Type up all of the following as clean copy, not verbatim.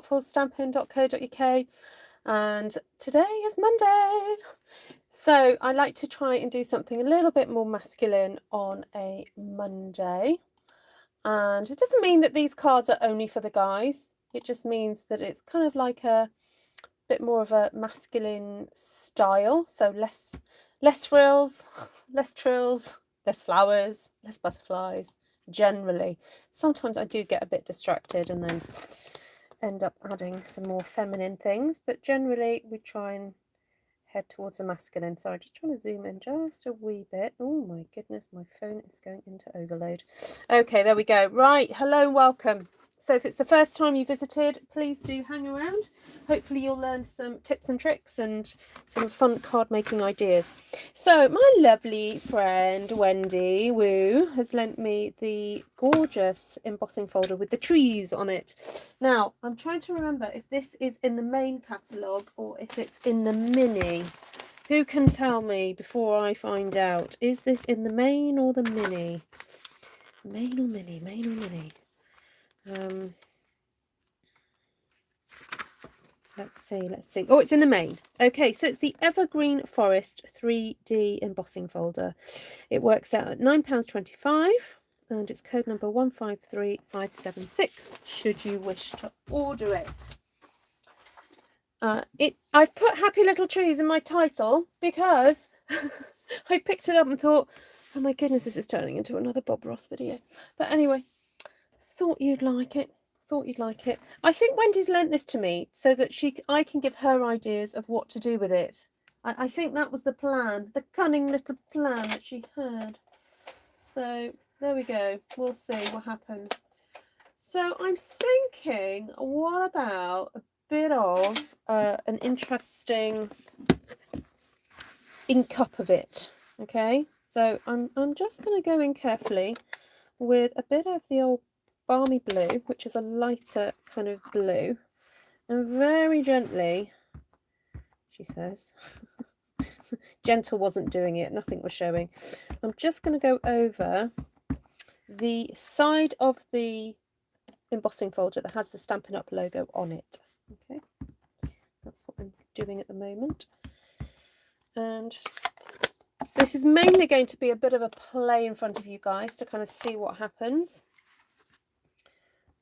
artfulstampin.co.uk, and today is Monday. So I like to try and do something a little bit more masculine on a Monday. And it doesn't mean that these cards are only for the guys. It just means that it's kind of like a bit more of a masculine style. So less frills, less trills, less flowers, less butterflies, generally. Sometimes I do get a bit distracted and then end up adding some more feminine things, but generally we try and head towards the masculine. So I'm just trying to zoom in just a wee bit. Oh my goodness, my phone is going into overload. Okay, there we go. Right, hello, welcome. So if it's the first time you visited, please do hang around. Hopefully you'll learn some tips and tricks and some fun card making ideas. So my lovely friend Wendy Woo has lent me the gorgeous embossing folder with the trees on it. Now I'm trying to remember if this is in the main catalogue or if it's in the mini. Who can tell me before I find out? Is this in the main or the mini? Main or mini? Main or mini? Let's see. Oh, it's in the main. Okay, so it's the Evergreen Forest 3D embossing folder. It works out at £9.25 and it's code number 153576 should you wish to order it. I've put Happy Little Trees in my title because I picked it up and thought, oh my goodness, this is turning into another Bob Ross video. But anyway, thought you'd like it. I think Wendy's lent this to me so that I can give her ideas of what to do with it. I think that was the plan, the cunning little plan that she had. So there we go. We'll see what happens. So I'm thinking, what about a bit of an interesting ink up of it? Okay, so I'm just going to go in carefully with a bit of the old Balmy Blue, which is a lighter kind of blue, and very gently, she says, gentle wasn't doing it, nothing was showing. I'm just going to go over the side of the embossing folder that has the Stampin' Up logo on it. Okay, that's what I'm doing at the moment. And this is mainly going to be a bit of a play in front of you guys to kind of see what happens.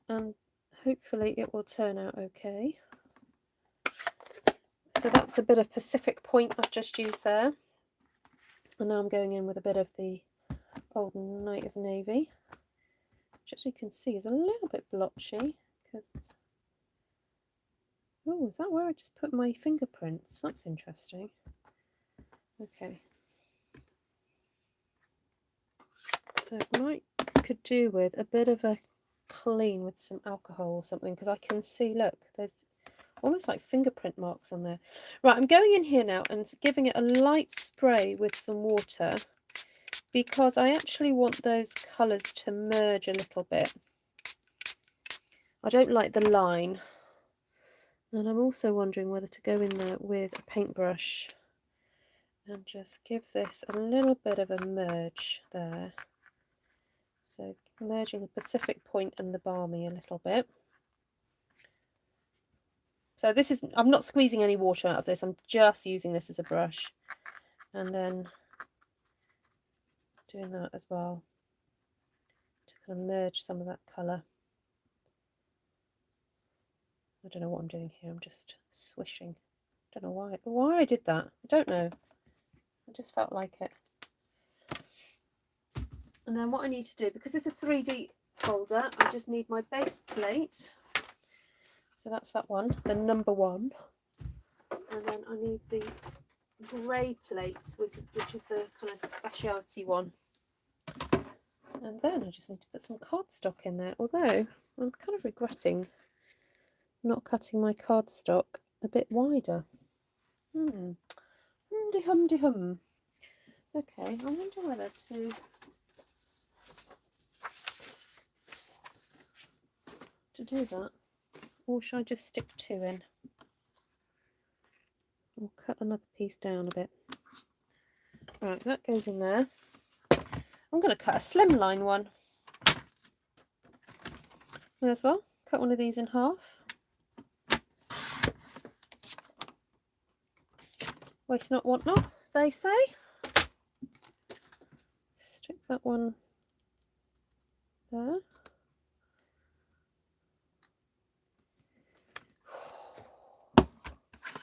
And hopefully it will turn out okay. So that's a bit of Pacific Point I've just used there. And now I'm going in with a bit of the old Night of Navy, which as you can see is a little bit blotchy because... Oh, is that where I just put my fingerprints? That's interesting. Okay. So it could do with a bit of a clean with some alcohol or something, because I can see, look, there's almost like fingerprint marks on there. Right, I'm going in here now and giving it a light spray with some water because I actually want those colours to merge a little bit. I don't like the line, and I'm also wondering whether to go in there with a paintbrush and just give this a little bit of a merge there. So merging the Pacific Point and the Balmy a little bit. So this is, I'm not squeezing any water out of this, I'm just using this as a brush. And then doing that as well to kind of merge some of that colour. I don't know what I'm doing here, I'm just swishing. I don't know why I did that. I don't know. I just felt like it. And then what I need to do, because it's a 3D folder, I just need my base plate. So that's that one, the number one. And then I need the grey plate, which is the kind of speciality one. And then I just need to put some cardstock in there, although I'm kind of regretting not cutting my cardstock a bit wider. Hum-de-hum-de-hum. Okay, I wonder whether to do that, or should I just stick two in? I'll cut another piece down a bit. Right, that goes in there. I'm going to cut a slimline one. May as well cut one of these in half. Waste not, want not, as they say. Stick that one there.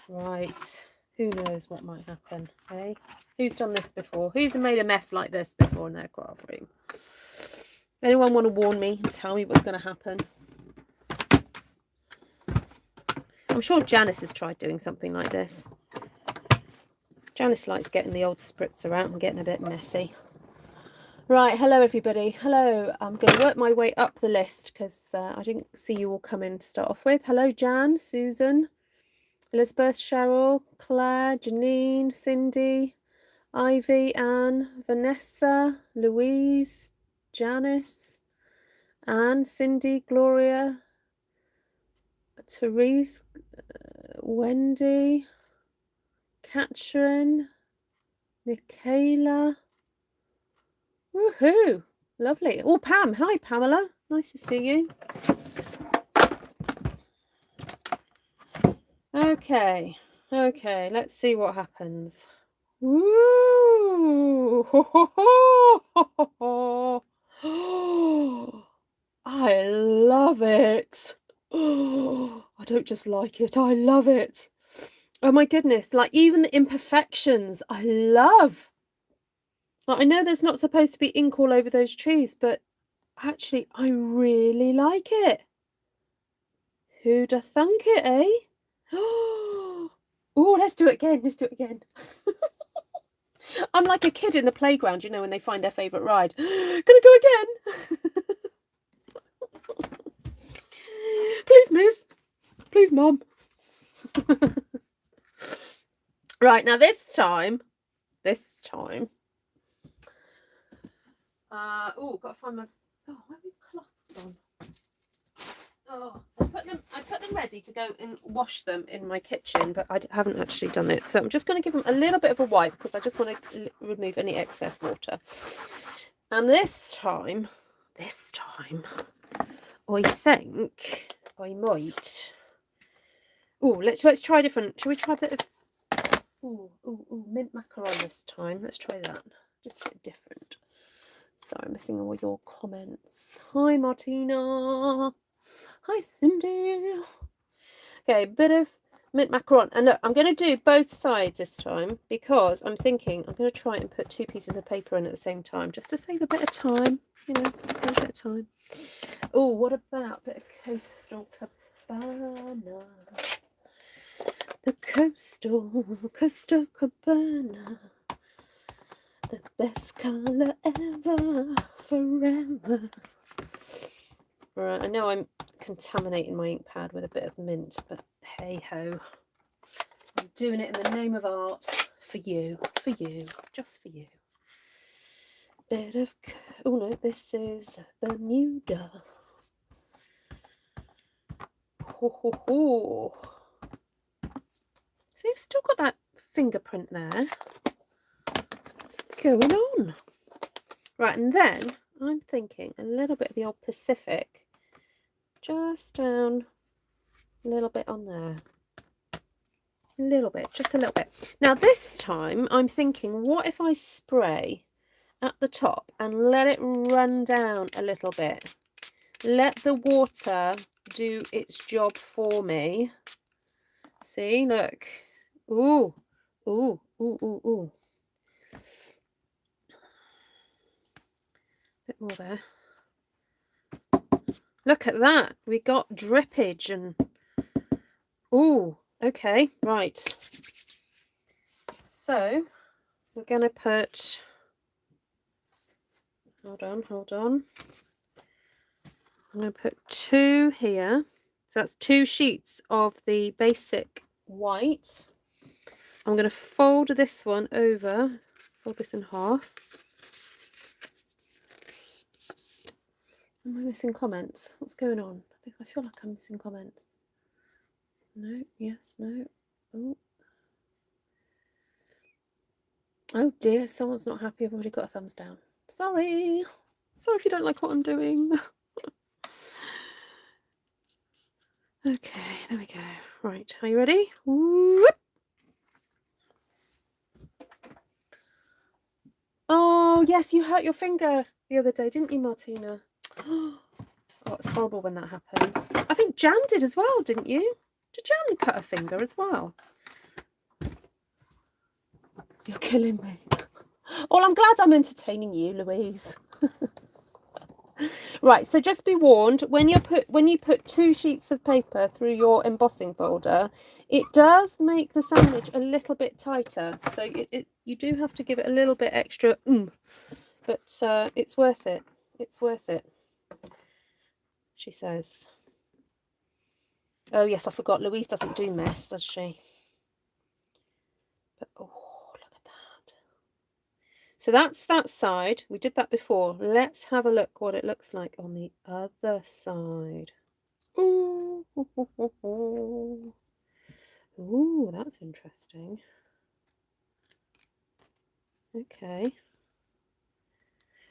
Right, who knows what might happen, eh? Who's done this before? Who's made a mess like this before in their craft room? Anyone want to warn me and tell me what's going to happen? I'm sure Janice has tried doing something like this. Janice likes getting the old spritzer out and getting a bit messy. Right, hello everybody. Hello, I'm going to work my way up the list because I didn't see you all come in to start off with. Hello Jan, Susan, Elizabeth, Cheryl, Claire, Janine, Cindy, Ivy, Anne, Vanessa, Louise, Janice, Anne, Cindy, Gloria, Therese, Wendy, Catherine, Michaela. Woohoo! Lovely. Oh, Pam. Hi, Pamela. Nice to see you. Okay. Okay, let's see what happens. Woo! I love it. I don't just like it, I love it. Oh my goodness, like even the imperfections, I love. Like, I know there's not supposed to be ink all over those trees, but actually I really like it. Who'd have thunk it, eh? Oh, let's do it again. Let's do it again. I'm like a kid in the playground, you know, when they find their favourite ride. Gonna go again. Please, miss. Please, mum. Right, now this time. Oh, gotta find my. Oh, where are my cloths on? Oh, I put them ready to go and wash them in my kitchen, but I haven't actually done it. So I'm just going to give them a little bit of a wipe because I just want to remove any excess water. And this time, I think I might. Oh, let's try different. Shall we try a bit of? Mint macaron this time. Let's try that. Just a bit different. Sorry, I'm missing all your comments. Hi, Martina. Hi, Cindy. Okay, a bit of mint macaron. And look, I'm going to do both sides this time because I'm thinking I'm going to try and put 2 pieces of paper in at the same time just to save a bit of time. You know, save a bit of time. Oh, what about a bit of coastal cabana? The coastal cabana. The best colour ever, forever. Right, I know I'm contaminating my ink pad with a bit of mint, but hey ho. I'm doing it in the name of art for you, just for you. Bit of, oh no, this is Bermuda. Ho. See, I've still got that fingerprint there. What's going on? Right, and then I'm thinking a little bit of the old Pacific, just down a little bit on there. A little bit, just a little bit. Now this time I'm thinking, what if I spray at the top and let it run down a little bit? Let the water do its job for me. See, look. Ooh. Bit more there. Look at that. We got drippage and ooh, okay, right. So we're gonna put, hold on. I'm gonna put 2 here. So that's 2 sheets of the basic white. I'm gonna fold this one over, fold this in half. Am I missing comments? What's going on? I feel like I'm missing comments. No, yes, no. Oh dear, someone's not happy. I've already got a thumbs down. Sorry if you don't like what I'm doing. Okay, there we go. Right, are you ready? Whoop. Oh, yes, you hurt your finger the other day, didn't you, Martina? Oh, it's horrible when that happens. I think Jan did as well, didn't you? Did Jan cut her finger as well? You're killing me. Well, I'm glad I'm entertaining you, Louise. Right, so just be warned, when you put 2 sheets of paper through your embossing folder, it does make the sandwich a little bit tighter. So you do have to give it a little bit extra but it's worth it. It's worth it, she says. Oh yes, I forgot, Louise doesn't do mess, does she? But oh, look at that. So that's that side. We did that before. Let's have a look what it looks like on the other side. Ooh, ooh, that's interesting. Okay.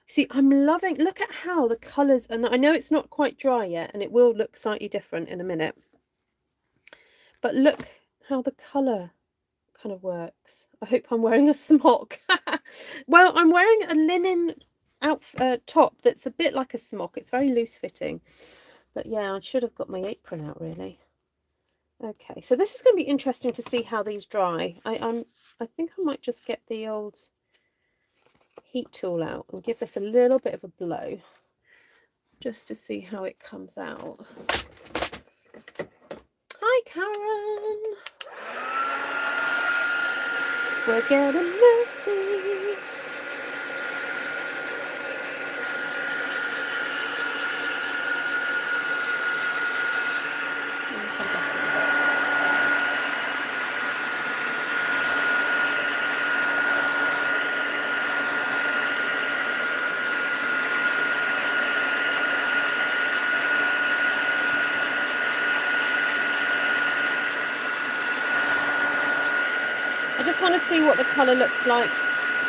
See, I'm loving, look at how the colours, and I know it's not quite dry yet, and it will look slightly different in a minute. But look how the colour kind of works. I hope I'm wearing a smock. Well, I'm wearing a linen top that's a bit like a smock. It's very loose fitting. But yeah, I should have got my apron out really. Okay, so this is going to be interesting to see how these dry. I think I might just get the old heat tool out and give this a little bit of a blow just to see how it comes out. Hi, Karen. We're getting messy. I just want to see what the colour looks like,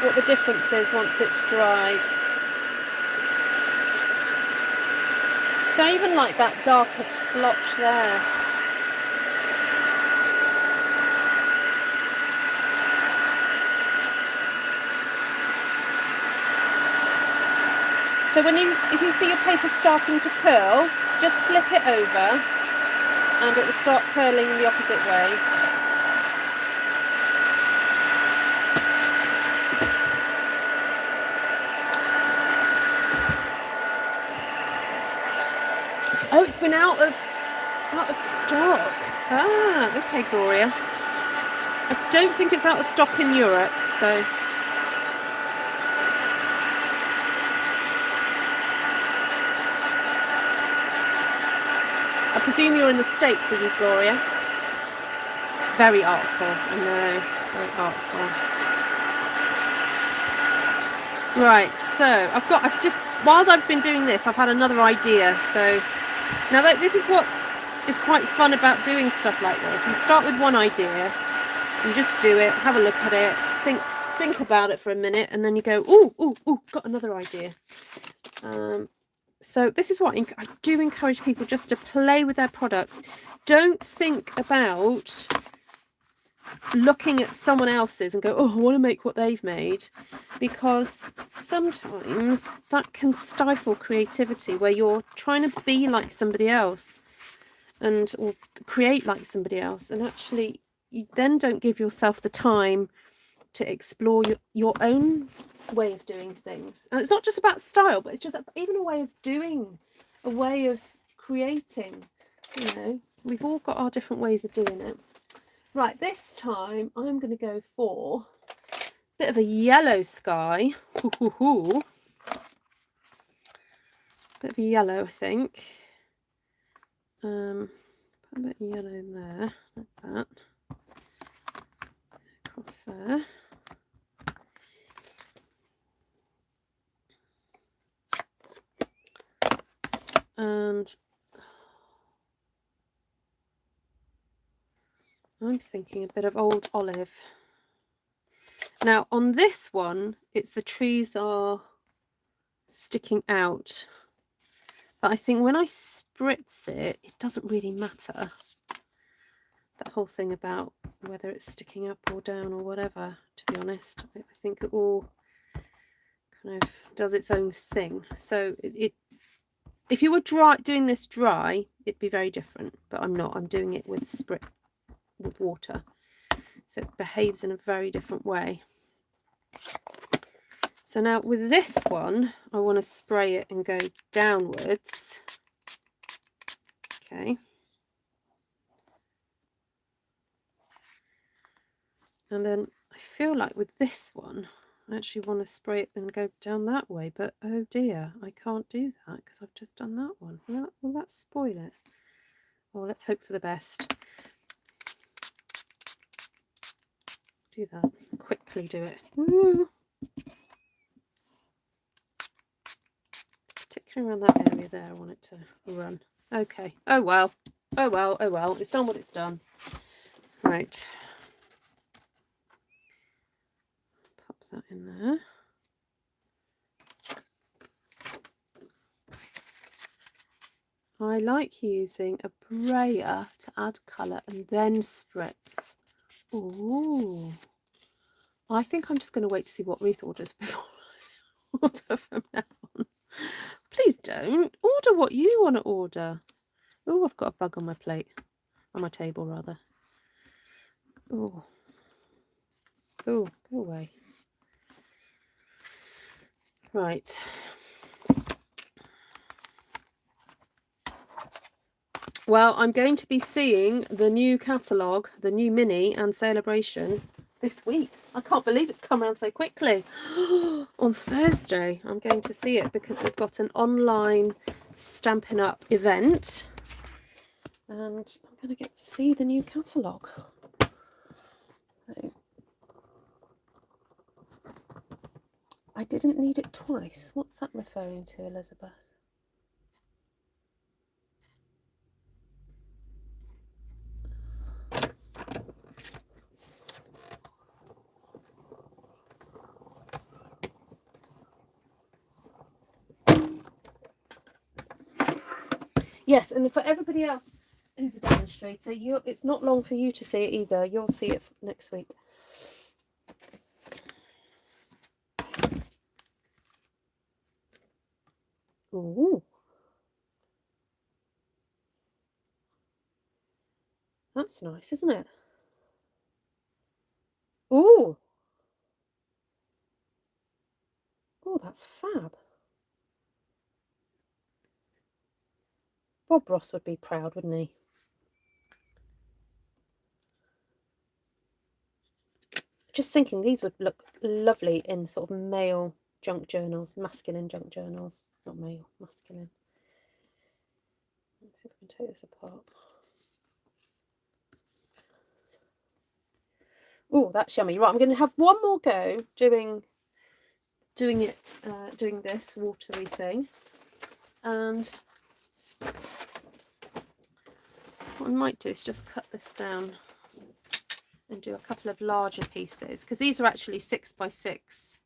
what the difference is once it's dried. So I even like that darker splotch there. So if you see your paper starting to curl, just flip it over and it will start curling the opposite way. Oh, it's been out of stock. Ah, okay, Gloria. I don't think it's out of stock in Europe, so. I presume you're in the States, are you, Gloria? Very artful, I know, very artful. Right, so while I've been doing this, I've had another idea. So now this is what is quite fun about doing stuff like this. You start with one idea, you just do it, have a look at it, think about it for a minute, and then you go, ooh, got another idea. So this is what I do encourage people just to play with their products. Don't think about looking at someone else's and go, oh, I want to make what they've made, because sometimes that can stifle creativity where you're trying to be like somebody else or create like somebody else, and actually you then don't give yourself the time to explore your own way of doing things. And it's not just about style, but it's just even a way of doing, a way of creating. You know, we've all got our different ways of doing it. Right, this time I'm going to go for a bit of a yellow sky. Bit of a yellow, I think. Put a bit of yellow in there, like that. Across there. And I'm thinking a bit of old olive. Now on this one, it's the trees are sticking out. But I think when I spritz it, it doesn't really matter. That whole thing about whether it's sticking up or down or whatever, to be honest. I think it all kind of does its own thing. So if you were doing this dry, it'd be very different, but I'm not. I'm doing it with water, so it behaves in a very different way. So now with this one, I want to spray it and go downwards. Okay. And then I feel like with this one, I actually want to spray it and go down that way, but oh dear, I can't do that because I've just done that one. Will that spoil it? Well, let's hope for the best. Do that. Quickly do it. Woo! Particularly around that area there, I want it to run. Okay. Oh well. Oh well. Oh well. It's done what it's done. Right. Pop that in there. I like using a brayer to add colour and then spritz. Ooh. I think I'm just going to wait to see what Ruth orders before I order from now on. Please don't. Order what you want to order. Oh, I've got a bug on my plate. On my table, rather. Oh. Oh, go away. Right. Well, I'm going to be seeing the new catalogue, the new mini and celebration this week. I can't believe it's come around so quickly. On Thursday, I'm going to see it because we've got an online Stampin' Up event. And I'm going to get to see the new catalogue. I didn't need it twice. What's that referring to, Elizabeth? Yes, and for everybody else who's a demonstrator, it's not long for you to see it either. You'll see it next week. Ooh. That's nice, isn't it? Ooh. Oh, that's fab. Bob Ross would be proud, wouldn't he? Just thinking these would look lovely in sort of male junk journals, masculine junk journals. Not male, masculine. Let's see if we can take this apart. Oh, that's yummy. Right, I'm going to have one more go doing this watery thing. And what I might do is just cut this down and do a couple of larger pieces, because these are actually 6x6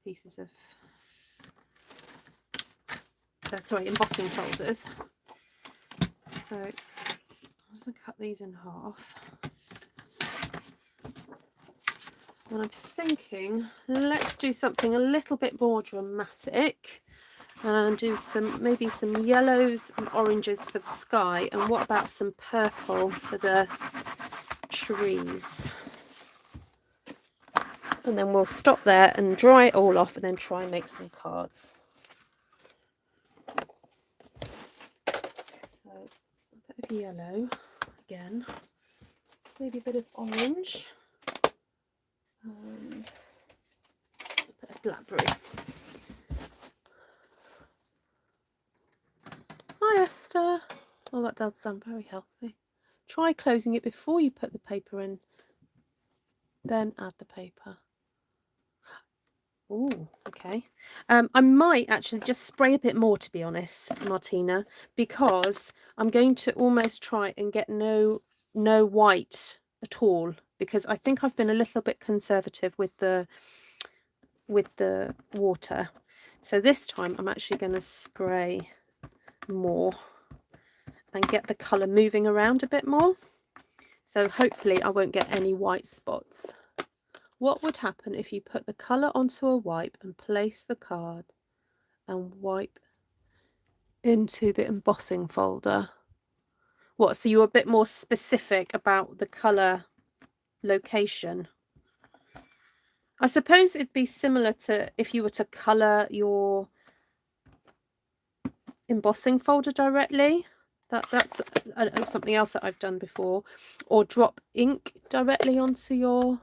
pieces of embossing folders. So I'm just going to cut these in half. And I'm thinking, let's do something a little bit more dramatic and do maybe some yellows and oranges for the sky. And what about some purple for the trees? And then we'll stop there and dry it all off and then try and make some cards. So a bit of yellow again, maybe a bit of orange. And a bit of blackberry. Hi Esther. Oh, that does sound very healthy. Try closing it before you put the paper in, then add the paper. Oh, okay. I might actually just spray a bit more, to be honest, Martina, because I'm going to almost try and get no white at all, because I think I've been a little bit conservative with the water. So this time I'm actually going to spray more and get the colour moving around a bit more. So hopefully I won't get any white spots What would happen if you put the colour onto a wipe and place the card and wipe into the embossing folder? What, so you're a bit more specific about the colour location? I suppose it'd be similar to if you were to colour your embossing folder directly. That's something else that I've done before. Or drop ink directly onto your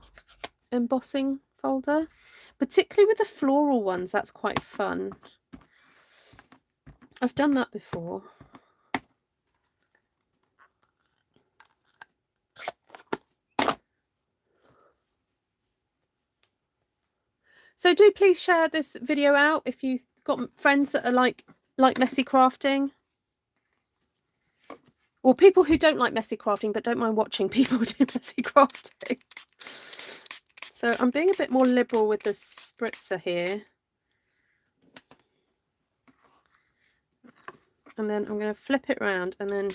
embossing folder. Particularly with the floral ones, that's quite fun. I've done that before. So do please share this video out if you've got friends that are like messy crafting. Or people who don't like messy crafting but don't mind watching people do messy crafting. So I'm being a bit more liberal with the spritzer here. And then I'm going to flip it around and then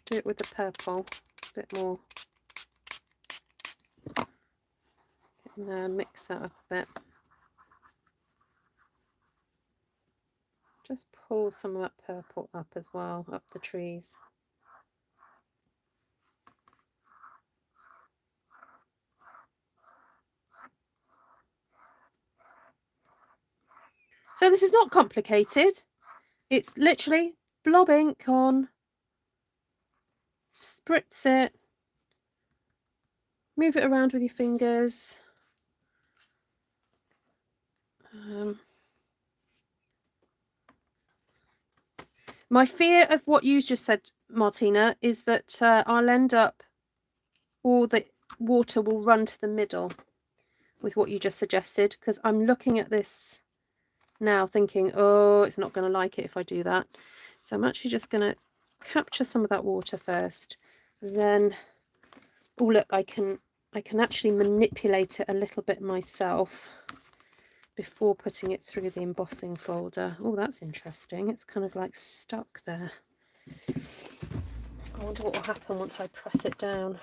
do it with the purple a bit more. And mix that up a bit. Just pull some of that purple up as well, up the trees. So this is not complicated. It's literally blob ink on, spritz it, move it around with your fingers. My fear of what you just said, Martina, is that I'll end up, all the water will run to the middle with what you just suggested, because I'm looking at this now thinking, oh, it's not going to like it if I do that. So I'm actually just going to capture some of that water first. Then, oh look, I can actually manipulate it a little bit myself before putting it through the embossing folder. Oh, that's interesting. It's kind of like stuck there. I wonder what will happen once I press it down.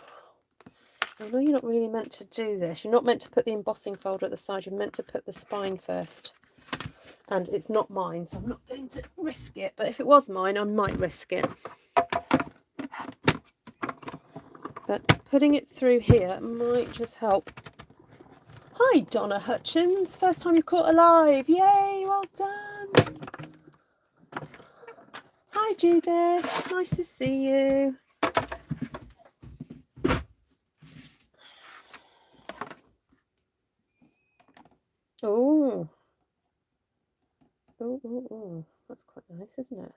I know you're not really meant to do this. You're not meant to put the embossing folder at the side. You're meant to put the spine first. And it's not mine, so I'm not going to risk it. But if it was mine, I might risk it. But putting it through here might just help. Hi, Donna Hutchins. First time you're caught alive. Yay, well done. Hi, Judith. Nice to see you. Oh. Oh. That's quite nice, isn't it?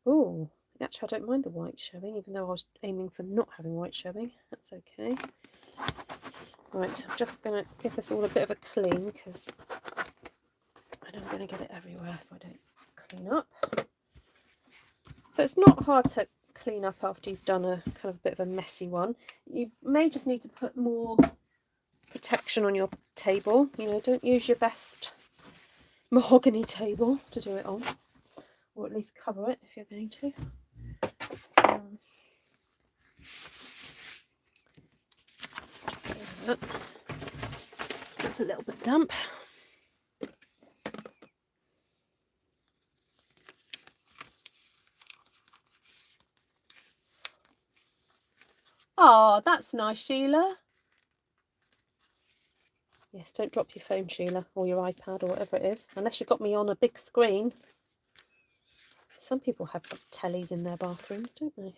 Oh, actually, I don't mind the white showing, even though I was aiming for not having white showing. That's okay. Right, I'm just going to give this all a bit of a clean, because I know I'm going to get it everywhere if I don't clean up. So it's not hard to clean up after you've done a kind of a bit of a messy one. You may just need to put more protection on your table. You know, don't use your best mahogany table to do it on, or at least cover it if you're going to. Just get rid of it. It's a little bit damp. Oh, that's nice, Sheila. Yes, don't drop your phone, Sheila, or your iPad or whatever it is, unless you've got me on a big screen. Some people have tellies in their bathrooms, don't they?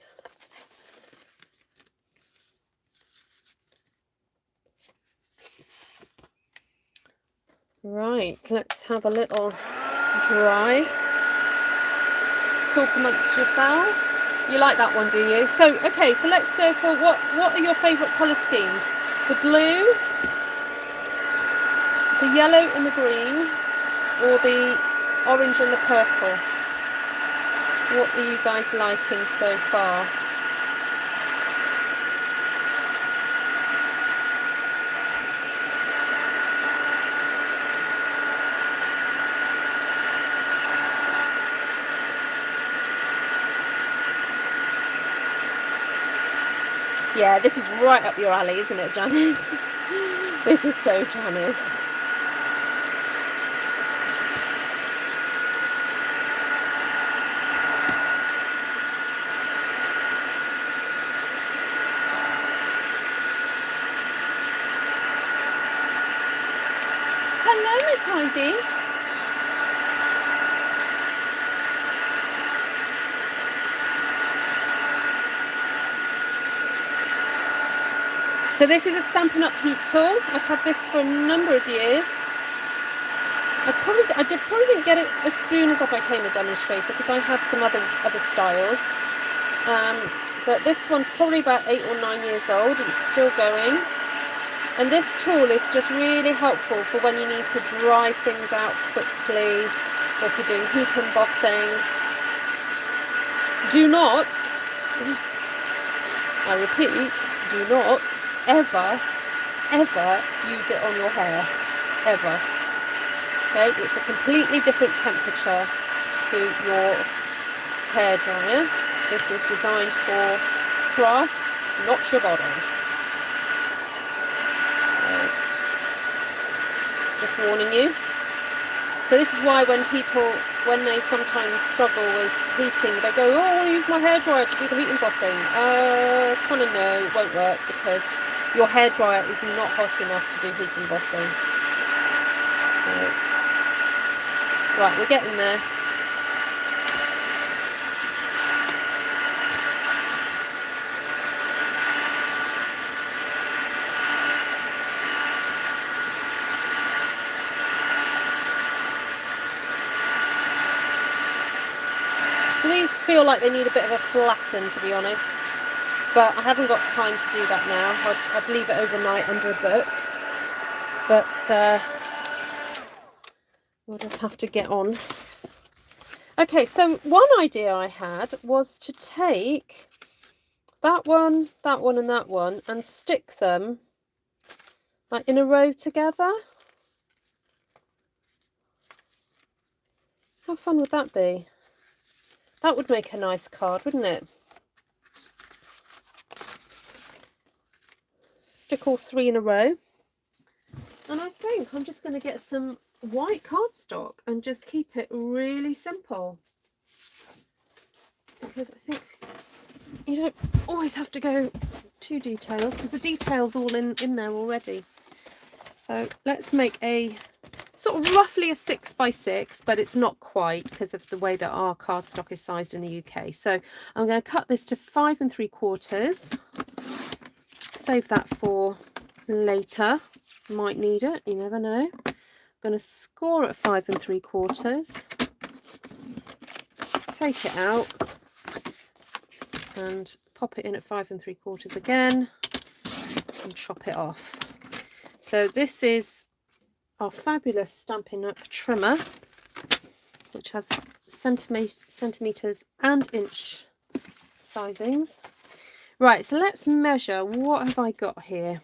Right, let's have a little dry. Talk amongst yourselves. You like that one, do you? So, okay, so let's go for what are your favourite colour schemes? The blue, the yellow and the green, or the orange and the purple? What are you guys liking so far? Yeah, this is right up your alley, isn't it, Janice? This is so Janice. Hello, Miss Heidi. So this is a Stampin' Up heat tool. I've had this for a number of years. I probably didn't get it as soon as I became a demonstrator because I had some other styles. But this one's probably about 8 or 9 years old. It's still going. And this tool is just really helpful for when you need to dry things out quickly, or if you're doing heat embossing. Do not, I repeat, do not ever use it on your hair. Ever. Okay, it's a completely different temperature to your hairdryer. This is designed for crafts, not your body. Just warning you. So this is why when they sometimes struggle with heating, they go, oh, I want to use my hairdryer to do the heat embossing. Kind of no, it won't work because your hairdryer is not hot enough to do heat embossing. So, right, we're getting there. So these feel like they need a bit of a flatten, to be honest, but I haven't got time to do that now. I'd leave it overnight under a book, but we'll just have to get on. Okay, so one idea I had was to take that one, and that one and stick them like in a row together. How fun would that be? That would make a nice card, wouldn't it? Stick all 3 in a row. And I think I'm just going to get some white cardstock and just keep it really simple. Because I think you don't always have to go too detailed because the detail's all in there already. So let's make a sort of roughly a 6 by 6, but it's not quite because of the way that our cardstock is sized in the UK. So I'm going to cut this to 5 3/4. Save that for later. Might need it, you never know. I'm going to score at 5 3/4. Take it out and pop it in at 5 3/4 again and chop it off. So this is our fabulous Stampin' Up trimmer, which has centimeters and inch sizings. Right, so let's measure. What have I got here?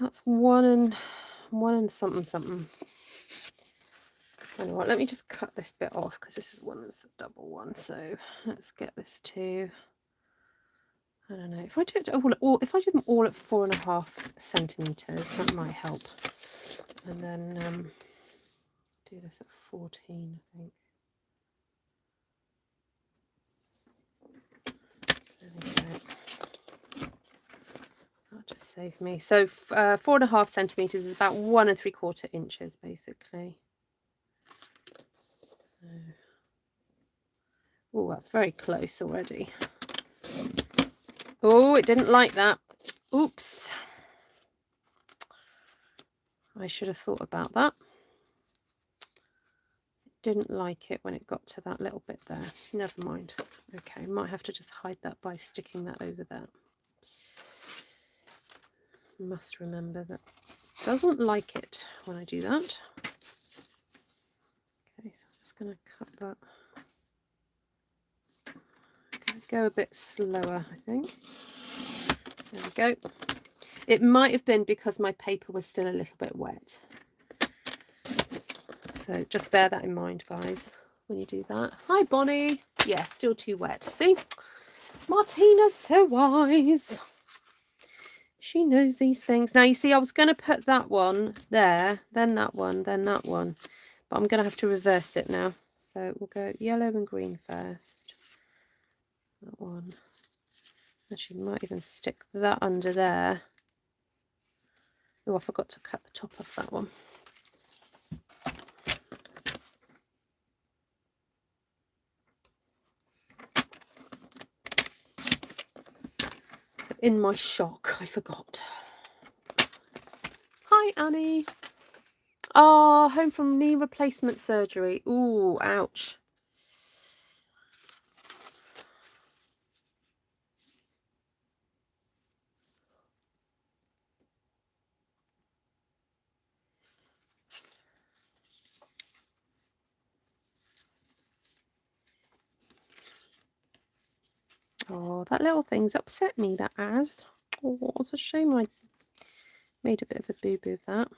That's one and something. Anyway, let me just cut this bit off because this is one that's the double one. So let's get this to, I don't know, if I do it all if I do them all at 4.5 centimeters, that might help. And then do this at 14, I think. There we go. That'll just save me. So 4.5 centimeters is about 1 3/4 inches, basically. Oh, that's very close already. Oh, it didn't like that. Oops. I should have thought about that. It didn't like it when it got to that little bit there. Never mind. Okay, might have to just hide that by sticking that over there. Must remember that it doesn't like it when I do that. Okay, so I'm just going to cut that. Go a bit slower, I think. There we go. It might have been because my paper was still a little bit wet. So just bear that in mind, guys. when you do that. Hi, Bonnie. Yeah, still too wet. See? Martina's so wise. She knows these things. Now, you see, I was going to put that one there, then that one, then that one. But I'm going to have to reverse it now. So we'll go yellow and green first. That one. Actually, might even stick that under there. Oh, I forgot to cut the top off that one. So in my shock, I forgot. Hi, Annie. Oh, home from knee replacement surgery. Ooh, ouch. Oh, that little thing's upset me, that has. Oh, it's a shame I made a bit of a boo-boo of that.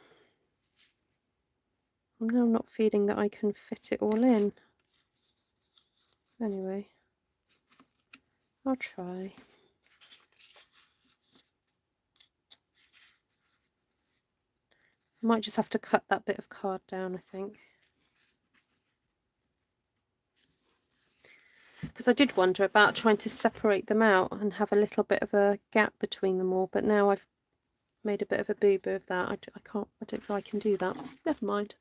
I'm now not feeling that I can fit it all in. Anyway, I'll try. I might just have to cut that bit of card down, I think. Because I did wonder about trying to separate them out and have a little bit of a gap between them all, but now I've made a bit of a boo-boo of that. I don't think I can do that. Never mind.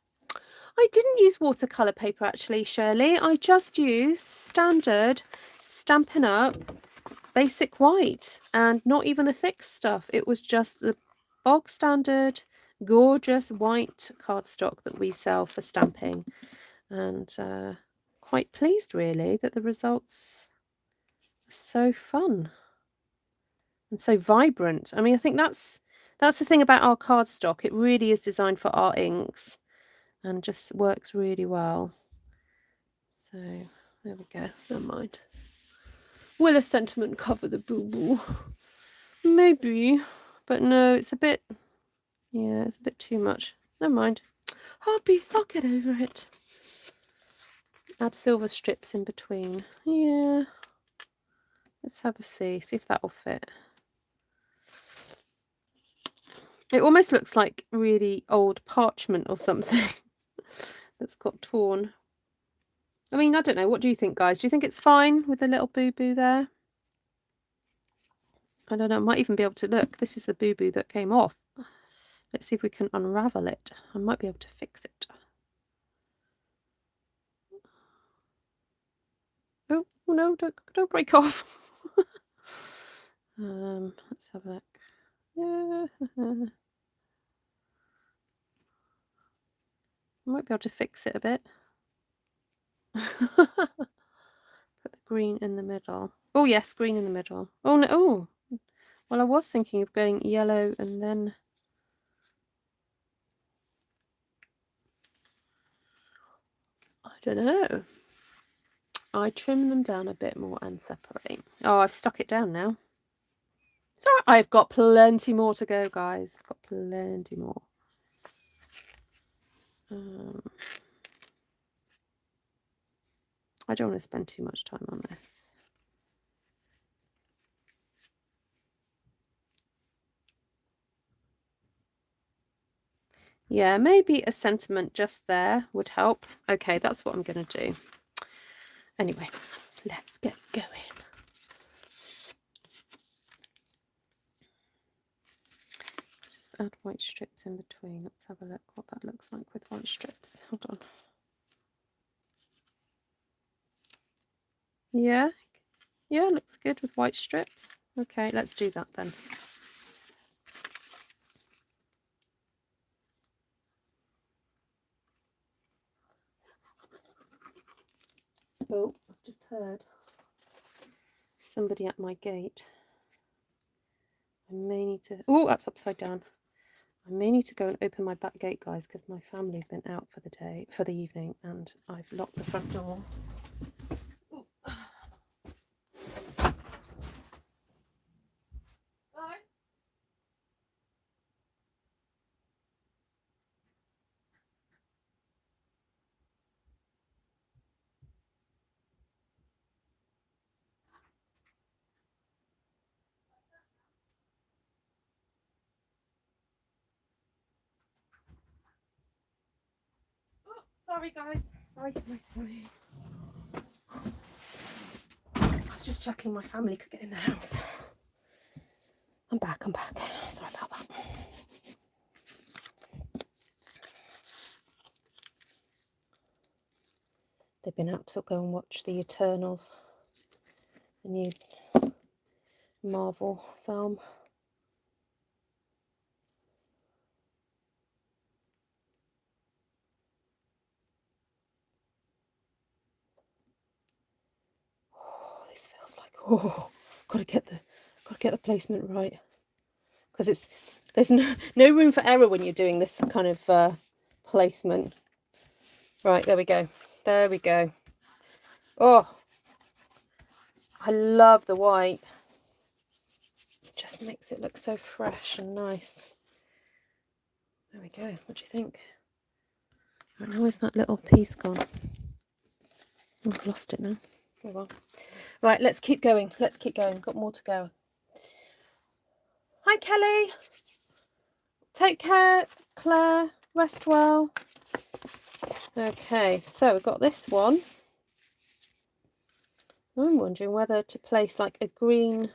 I didn't use watercolour paper actually, Shirley. I just used standard Stampin' Up! Basic white, and not even the thick stuff. It was just the bog standard, gorgeous white cardstock that we sell for stamping. And quite pleased really that the results are so fun and so vibrant. I mean, I think that's the thing about our cardstock. It really is designed for our inks and just works really well. So there we go. Never mind. Will a sentiment cover the boo-boo? Maybe, but no, it's a bit, yeah, it's a bit too much. Never mind. I'll get over it. Add silver strips in between. Yeah. Let's have a see if that will fit. It almost looks like really old parchment or something that's got torn. I mean, I don't know. What do you think, guys? Do you think it's fine with the little boo-boo there? I don't know. I might even be able to look. This is the boo-boo that came off. Let's see if we can unravel it. I might be able to fix it. Oh no! Don't break off. Let's have a look. Yeah. I might be able to fix it a bit. Put the green in the middle. Oh yes, green in the middle. Oh no! Oh, well, I was thinking of going yellow and then. I don't know. I trim them down a bit more and separate. Oh, I've stuck it down now. Sorry, I've got plenty more to go, guys. Got plenty more. I don't want to spend too much time on this. Yeah, maybe a sentiment just there would help. Okay, that's what I'm going to do. Anyway, let's get going. Just add white strips in between. Let's have a look what that looks like with white strips. Hold on. Yeah, looks good with white strips. Okay, let's do that then. Oh, I've just heard somebody at my gate. I may need to... Oh, that's upside down. I may need to go and open my back gate, guys, because my family have been out for the evening, and I've locked the front door. Sorry guys, sorry. I was just checking my family could get in the house. I'm back. Sorry about that. They've been out to go and watch the Eternals, the new Marvel film. Oh, this feels like, oh, gotta get the placement right, because there's no room for error when you're doing this kind of placement. Right, there we go. Oh, I love the white. It just makes it look so fresh and nice. There we go. What do you think? Right, now where's that little piece gone? Oh, I've lost it now. Oh well. Right, let's keep going. Got more to go. Hi, Kelly. Take care, Claire. Rest well. Okay, so we've got this one. I'm wondering whether to place like a green,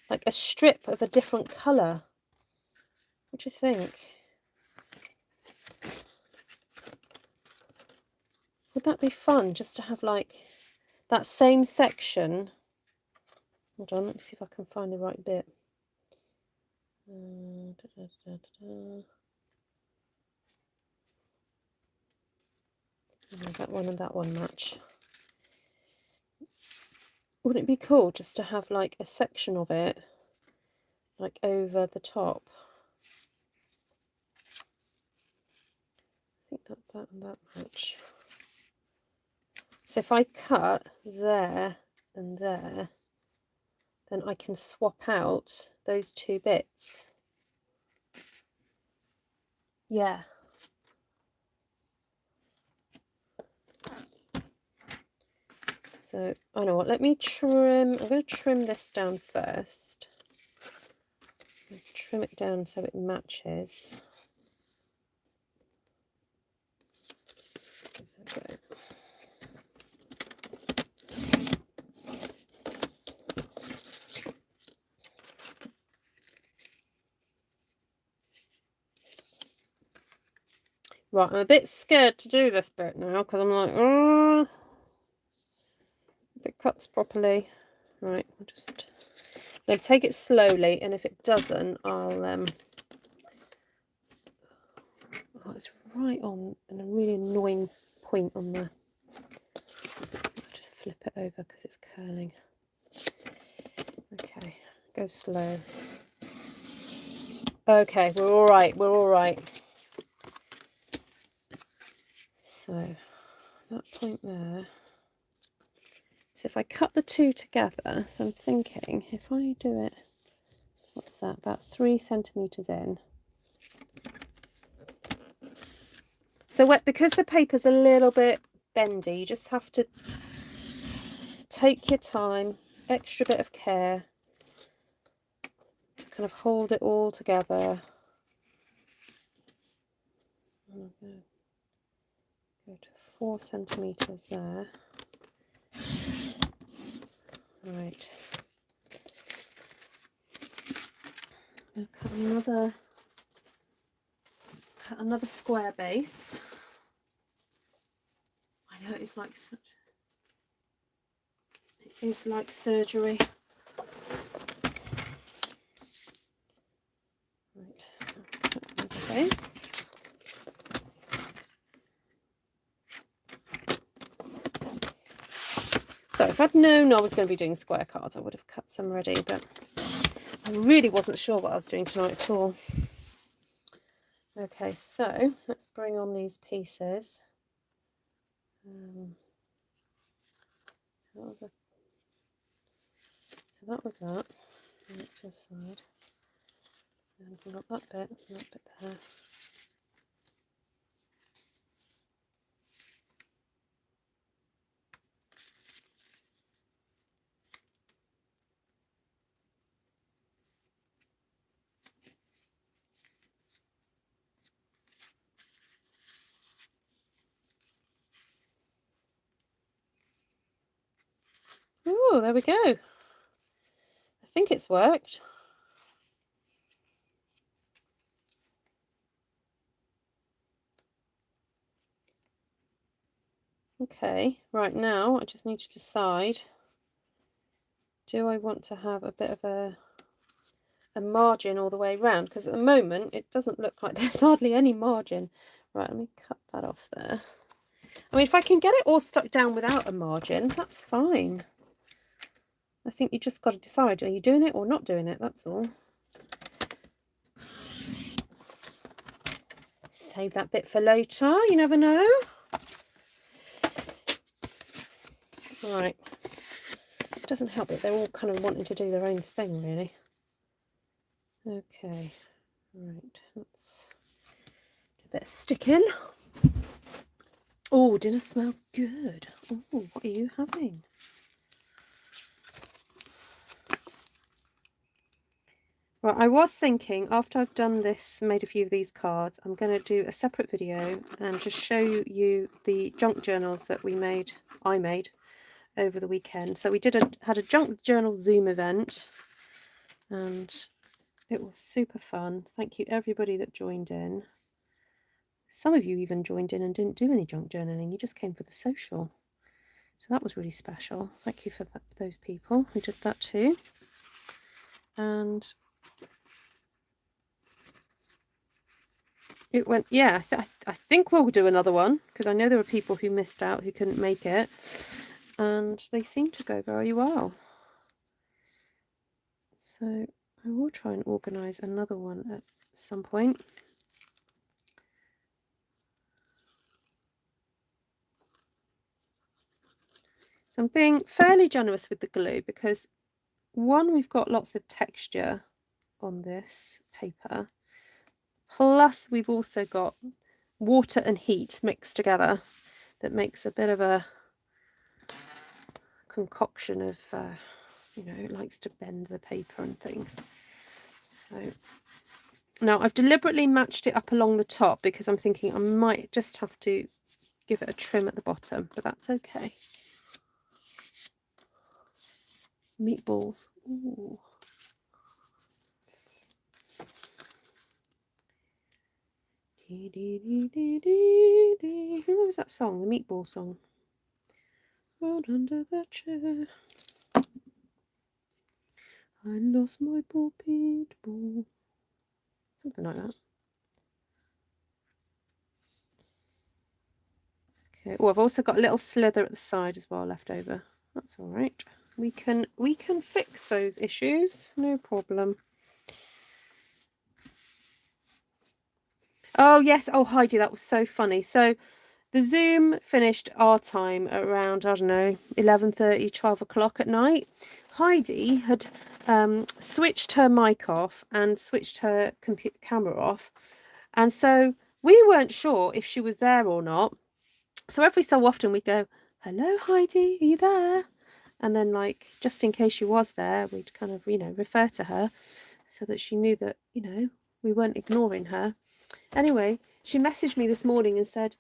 like a strip of a different colour. What do you think? Would that be fun, just to have like that same section? Hold on, let me see if I can find the right bit. That one and that one match. Wouldn't it be cool just to have like a section of it like over the top? I think that and that match. So if I cut there and there, then I can swap out those two bits. Yeah. So, I know what, let me trim, I'm going to trim this down first. Trim it down so it matches. Okay. Right, I'm a bit scared to do this bit now because I'm like, oh, if it cuts properly. Right, I'm going to take it slowly, and if it doesn't, I'll oh, it's right on a really annoying point on the, I'll just flip it over because it's curling. Okay, go slow. Okay, we're all right. So that point there. So if I cut the two together, so I'm thinking if I do it, what's that, about 3 centimetres in. So because the paper's a little bit bendy, you just have to take your time, extra bit of care to kind of hold it all together. And I'm going to go to 4 centimetres there. Right. I'm going to cut another square base. I know it's like it is like surgery. Right. Base. So if I'd known I was going to be doing square cards, I would have cut some ready, but I really wasn't sure what I was doing tonight at all. Okay, so let's bring on these pieces. So that was that. Let's just side. And we've got that bit there. Oh, there we go. I think it's worked. Okay, right now I just need to decide, do I want to have a bit of a margin all the way around? Because at the moment it doesn't look like there's hardly any margin. Right, let me cut that off there. I mean, if I can get it all stuck down without a margin, that's fine. I think you just got to decide, are you doing it or not doing it? That's all. Save that bit for later, you never know. Right. It doesn't help that they're all kind of wanting to do their own thing, really. Okay. Right. Let's do a bit of sticking. Oh, dinner smells good. Oh, what are you having? Right, I was thinking after I've done this, made a few of these cards, I'm going to do a separate video and just show you the junk journals that I made over the weekend. So we had a junk journal Zoom event, and it was super fun. Thank you everybody that joined in. Some of you even joined in and didn't do any junk journaling, you just came for the social. So that was really special. Thank you for those people who did that too. And it went, yeah, I think we'll do another one, because I know there were people who missed out, who couldn't make it, and they seem to go very well. So I will try and organise another one at some point. So I'm being fairly generous with the glue because, one, we've got lots of texture on this paper, plus we've also got water and heat mixed together that makes a bit of a concoction of, you know, it likes to bend the paper and things. So now I've deliberately matched it up along the top because I'm thinking I might just have to give it a trim at the bottom, but that's okay. Meatballs. Ooh. Who knows that song? The Meatball song. Out under the chair, I lost my poor Meatball. Something like that. Okay. Oh, I've also got a little slither at the side as well left over. That's all right. We can fix those issues, no problem. Oh yes, oh Heidi, that was so funny. So the Zoom finished our time around, I don't know, 11:30, 12 o'clock at night. Heidi had switched her mic off and switched her camera off, and so we weren't sure if she was there or not. So every so often we go, "Hello Heidi, are you there?" And then, like, just in case she was there, we'd kind of, you know, refer to her so that she knew that, you know, we weren't ignoring her. Anyway, she messaged me this morning and said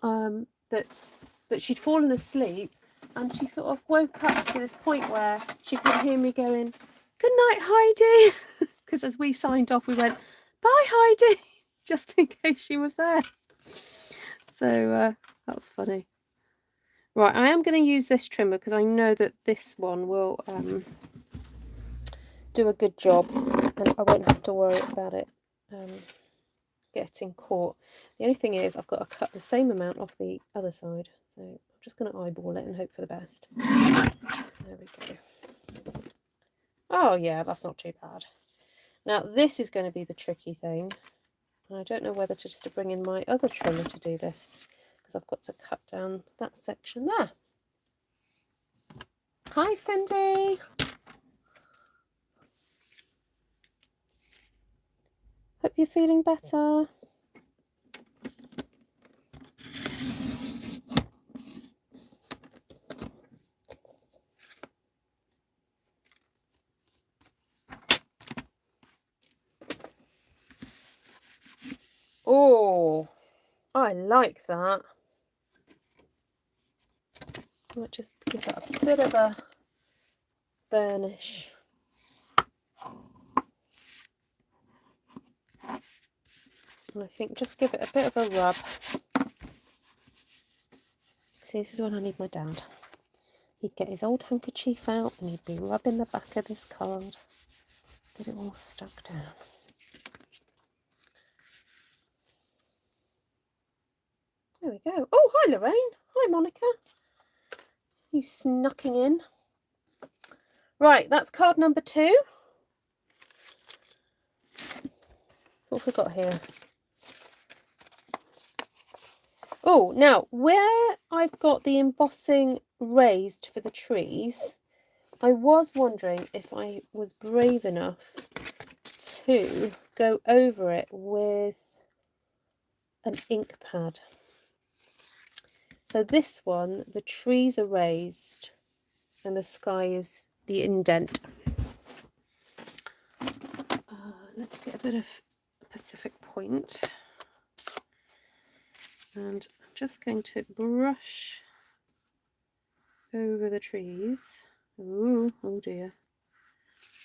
that she'd fallen asleep, and she sort of woke up to this point where she could hear me going, "Good night, Heidi," because as we signed off, we went, "Bye, Heidi," just in case she was there. So that's funny. Right, I am going to use this trimmer because I know that this one will do a good job, and I won't have to worry about it getting caught. The only thing is I've got to cut the same amount off the other side, so I'm just going to eyeball it and hope for the best. There we go. Oh yeah, that's not too bad. Now this is going to be the tricky thing, and I don't know whether to bring in my other trimmer to do this, because I've got to cut down that section there. Hi Cindy. Hope you're feeling better. Oh, I like that. I might just give that a bit of a burnish. And I think just give it a bit of a rub. See, this is when I need my dad. He'd get his old handkerchief out and he'd be rubbing the back of this card. Get it all stuck down. There we go. Oh, hi Lorraine. Hi Monica. You snucking in. Right, that's card number 2. What have we got here? Oh, now where I've got the embossing raised for the trees, I was wondering if I was brave enough to go over it with an ink pad. So this one, the trees are raised and the sky is the indent. Let's get a bit of Pacific Point. And I'm just going to brush over the trees. Ooh, oh dear.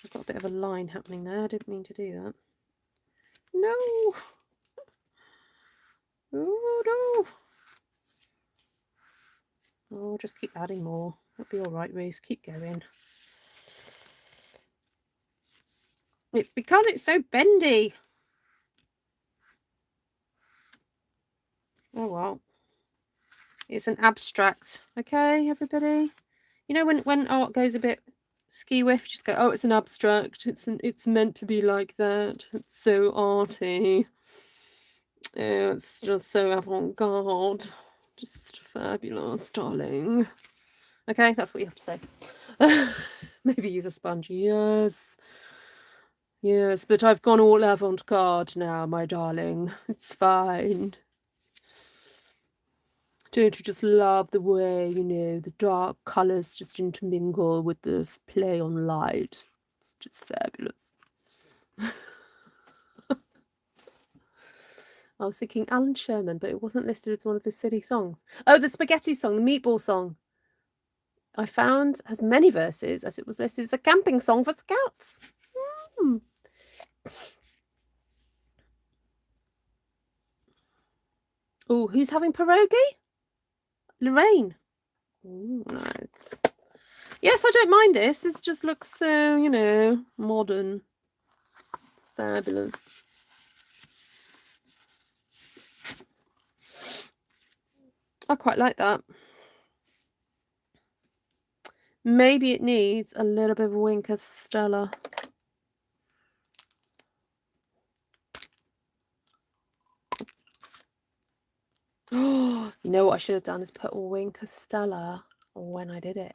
I've got a bit of a line happening there. I didn't mean to do that. No! Oh no! Oh, just keep adding more. That'll be alright, Ruth. Keep going. It's because it's so bendy. Oh well. It's an abstract. Okay, everybody? You know when art goes a bit skew-whiff, just go, oh, it's an abstract. It's meant to be like that. It's so arty. It's just so avant-garde. Just fabulous, darling. Okay, that's what you have to say. Maybe use a sponge. Yes. Yes, but I've gone all avant-garde now, my darling. It's fine. Don't you just love the way, you know, the dark colours just intermingle with the play on light? It's just fabulous. I was thinking Alan Sherman, but it wasn't listed as one of his silly songs. Oh, the spaghetti song, the meatball song. I found has many verses as it was listed as a camping song for scouts. Oh, who's having pierogi? Lorraine. Ooh, nice. Yes, I don't mind this. This just looks so, you know, modern. It's fabulous. I quite like that. Maybe it needs a little bit of Winker Stella. Oh, you know what I should have done is put Winker Stella when I did it.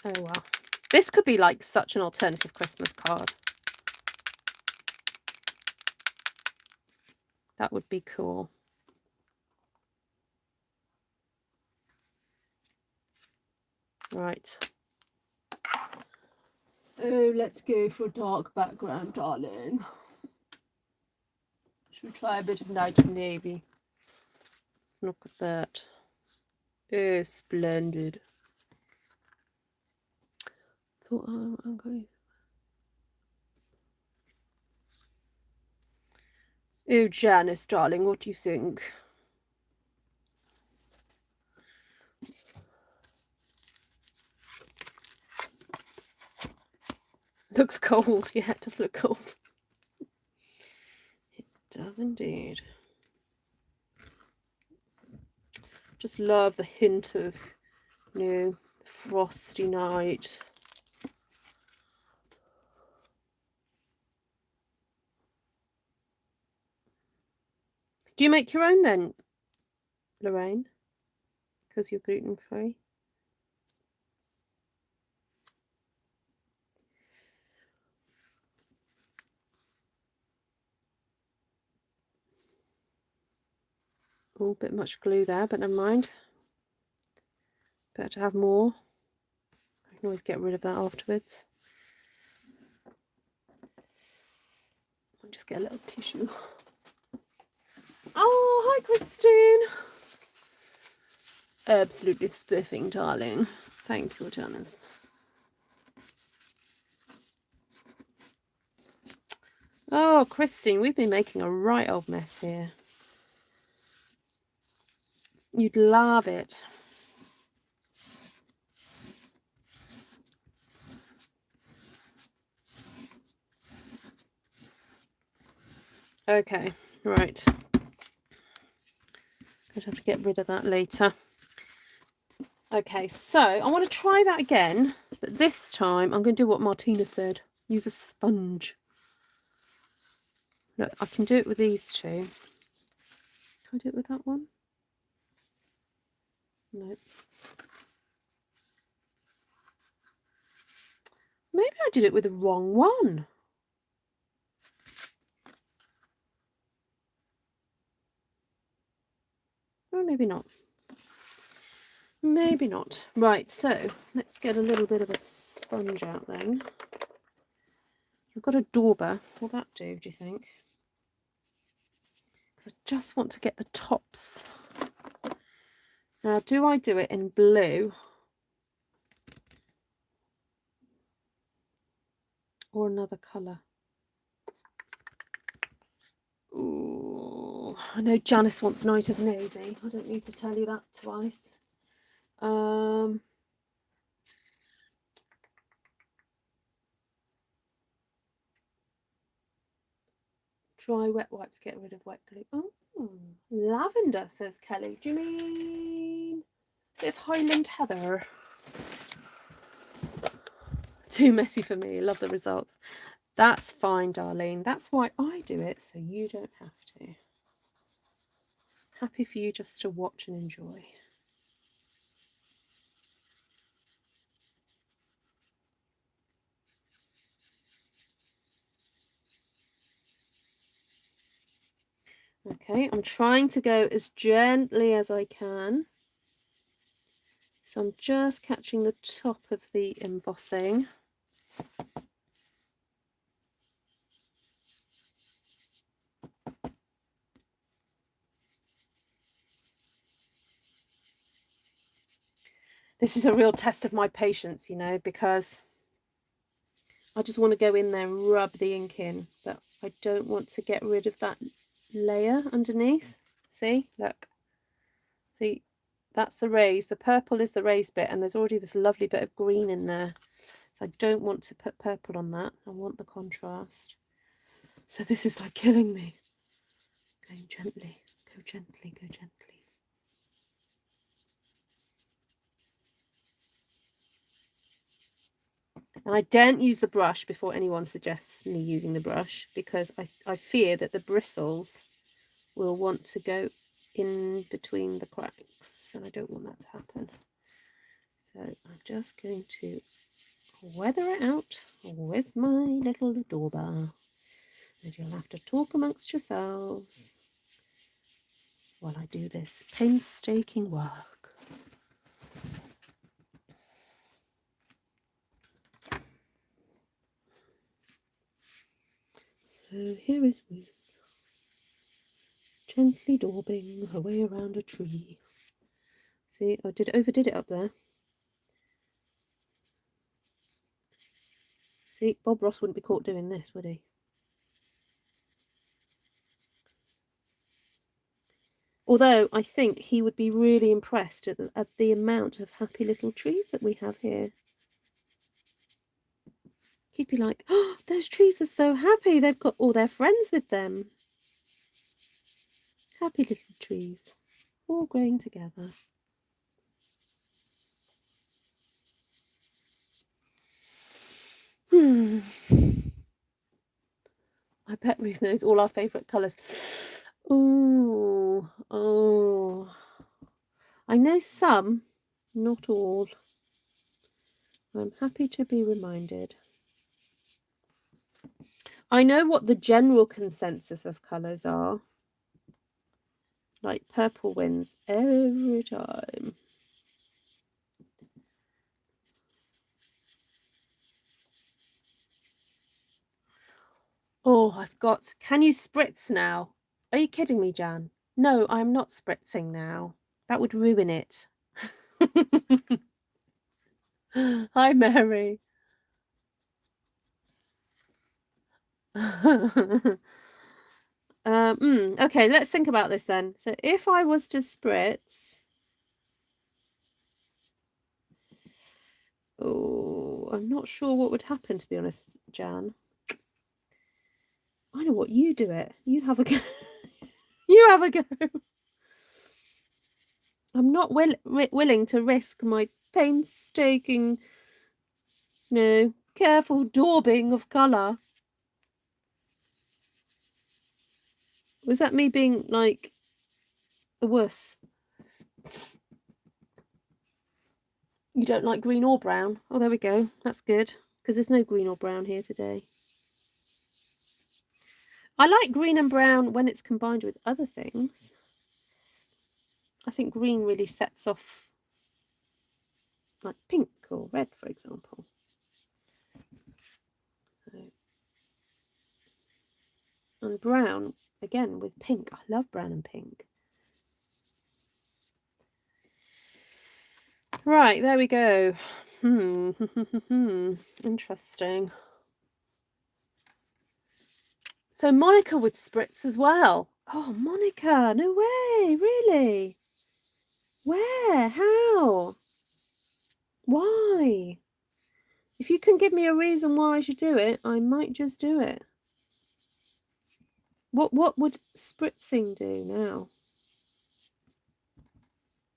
Oh well. This could be like such an alternative Christmas card. That would be cool. Right. Oh, let's go for a dark background, darling. Should we try a bit of night navy? Let's look at that. Oh, splendid. Thought I'm going. Oh, Janice, darling, what do you think? Looks cold. Yeah, it does look cold. It does indeed. Just love the hint of, you know, frosty night. Do you make your own then, Lorraine? Because you're gluten-free? Oh, a bit much glue there, but never mind. Better to have more. I can always get rid of that afterwards. I'll just get a little tissue. Oh, hi Christine. absolutely spiffing, darling. Thank you, Janice. Oh, Christine, we've been making a right old mess here. You'd love it. Okay, right. I'd have to get rid of that later. Okay, so I want to try that again, but this time I'm going to do what Martina said. Use a sponge. Look, I can do it with these two. Can I do it with that one? No. Maybe I did it with the wrong one. Or maybe not. Maybe not. Right, so let's get a little bit of a sponge out then. I've got a dauber. Will that do you think? Because I just want to get the tops. Now, do I do it in blue or another colour? Ooh, I know Janice wants Night of Navy. I don't need to tell you that twice. Dry wet wipes, get rid of wet glue. Oh, lavender, says Kelly. Do you mean a bit of Highland Heather? Too messy for me. Love the results. That's fine, darling. That's why I do it, so you don't have to. Happy for you just to watch and enjoy. Okay, I'm trying to go as gently as I can. So I'm just catching the top of the embossing. This is a real test of my patience, you know, because I just want to go in there and rub the ink in, but I don't want to get rid of that layer underneath. See, look. See, that's the raised. The purple is the raised bit, and there's already this lovely bit of green in there. So I don't want to put purple on that. I want the contrast. So this is like killing me. Going gently, go gently, go gently. And I don't use the brush before anyone suggests me using the brush, because I fear that the bristles will want to go in between the cracks, and I don't want that to happen. So I'm just going to weather it out with my little dauber, and you'll have to talk amongst yourselves while I do this painstaking work. So here is Ruth, gently daubing her way around a tree. See, I overdid it up there. See, Bob Ross wouldn't be caught doing this, would he? Although I think he would be really impressed at the amount of happy little trees that we have here. He'd be like, oh, those trees are so happy. They've got all their friends with them. Happy little trees, all growing together. I bet Ruth knows all our favourite colours. Ooh, oh. I know some, not all. I'm happy to be reminded. I know what the general consensus of colours are. Like purple wins every time. Oh, I've got... Can you spritz now? Are you kidding me, Jan? No, I'm not spritzing now. That would ruin it. Hi, Mary. Okay, let's think about this then. So if I was to spritz, oh, I'm not sure what would happen, to be honest, Jan. I know what, you do it. You have a go. You have a go. I'm not willing to risk my painstaking, careful daubing of colour. Was that me being like a wuss? You don't like green or brown? Oh, there we go. That's good, because there's no green or brown here today. I like green and brown when it's combined with other things. I think green really sets off like pink or red, for example. So, and brown, again, with pink. I love brown and pink. Right, there we go. Interesting. So Monica would spritz as well. Oh, Monica, no way, really? Where? How? Why? If you can give me a reason why I should do it, I might just do it. What would spritzing do now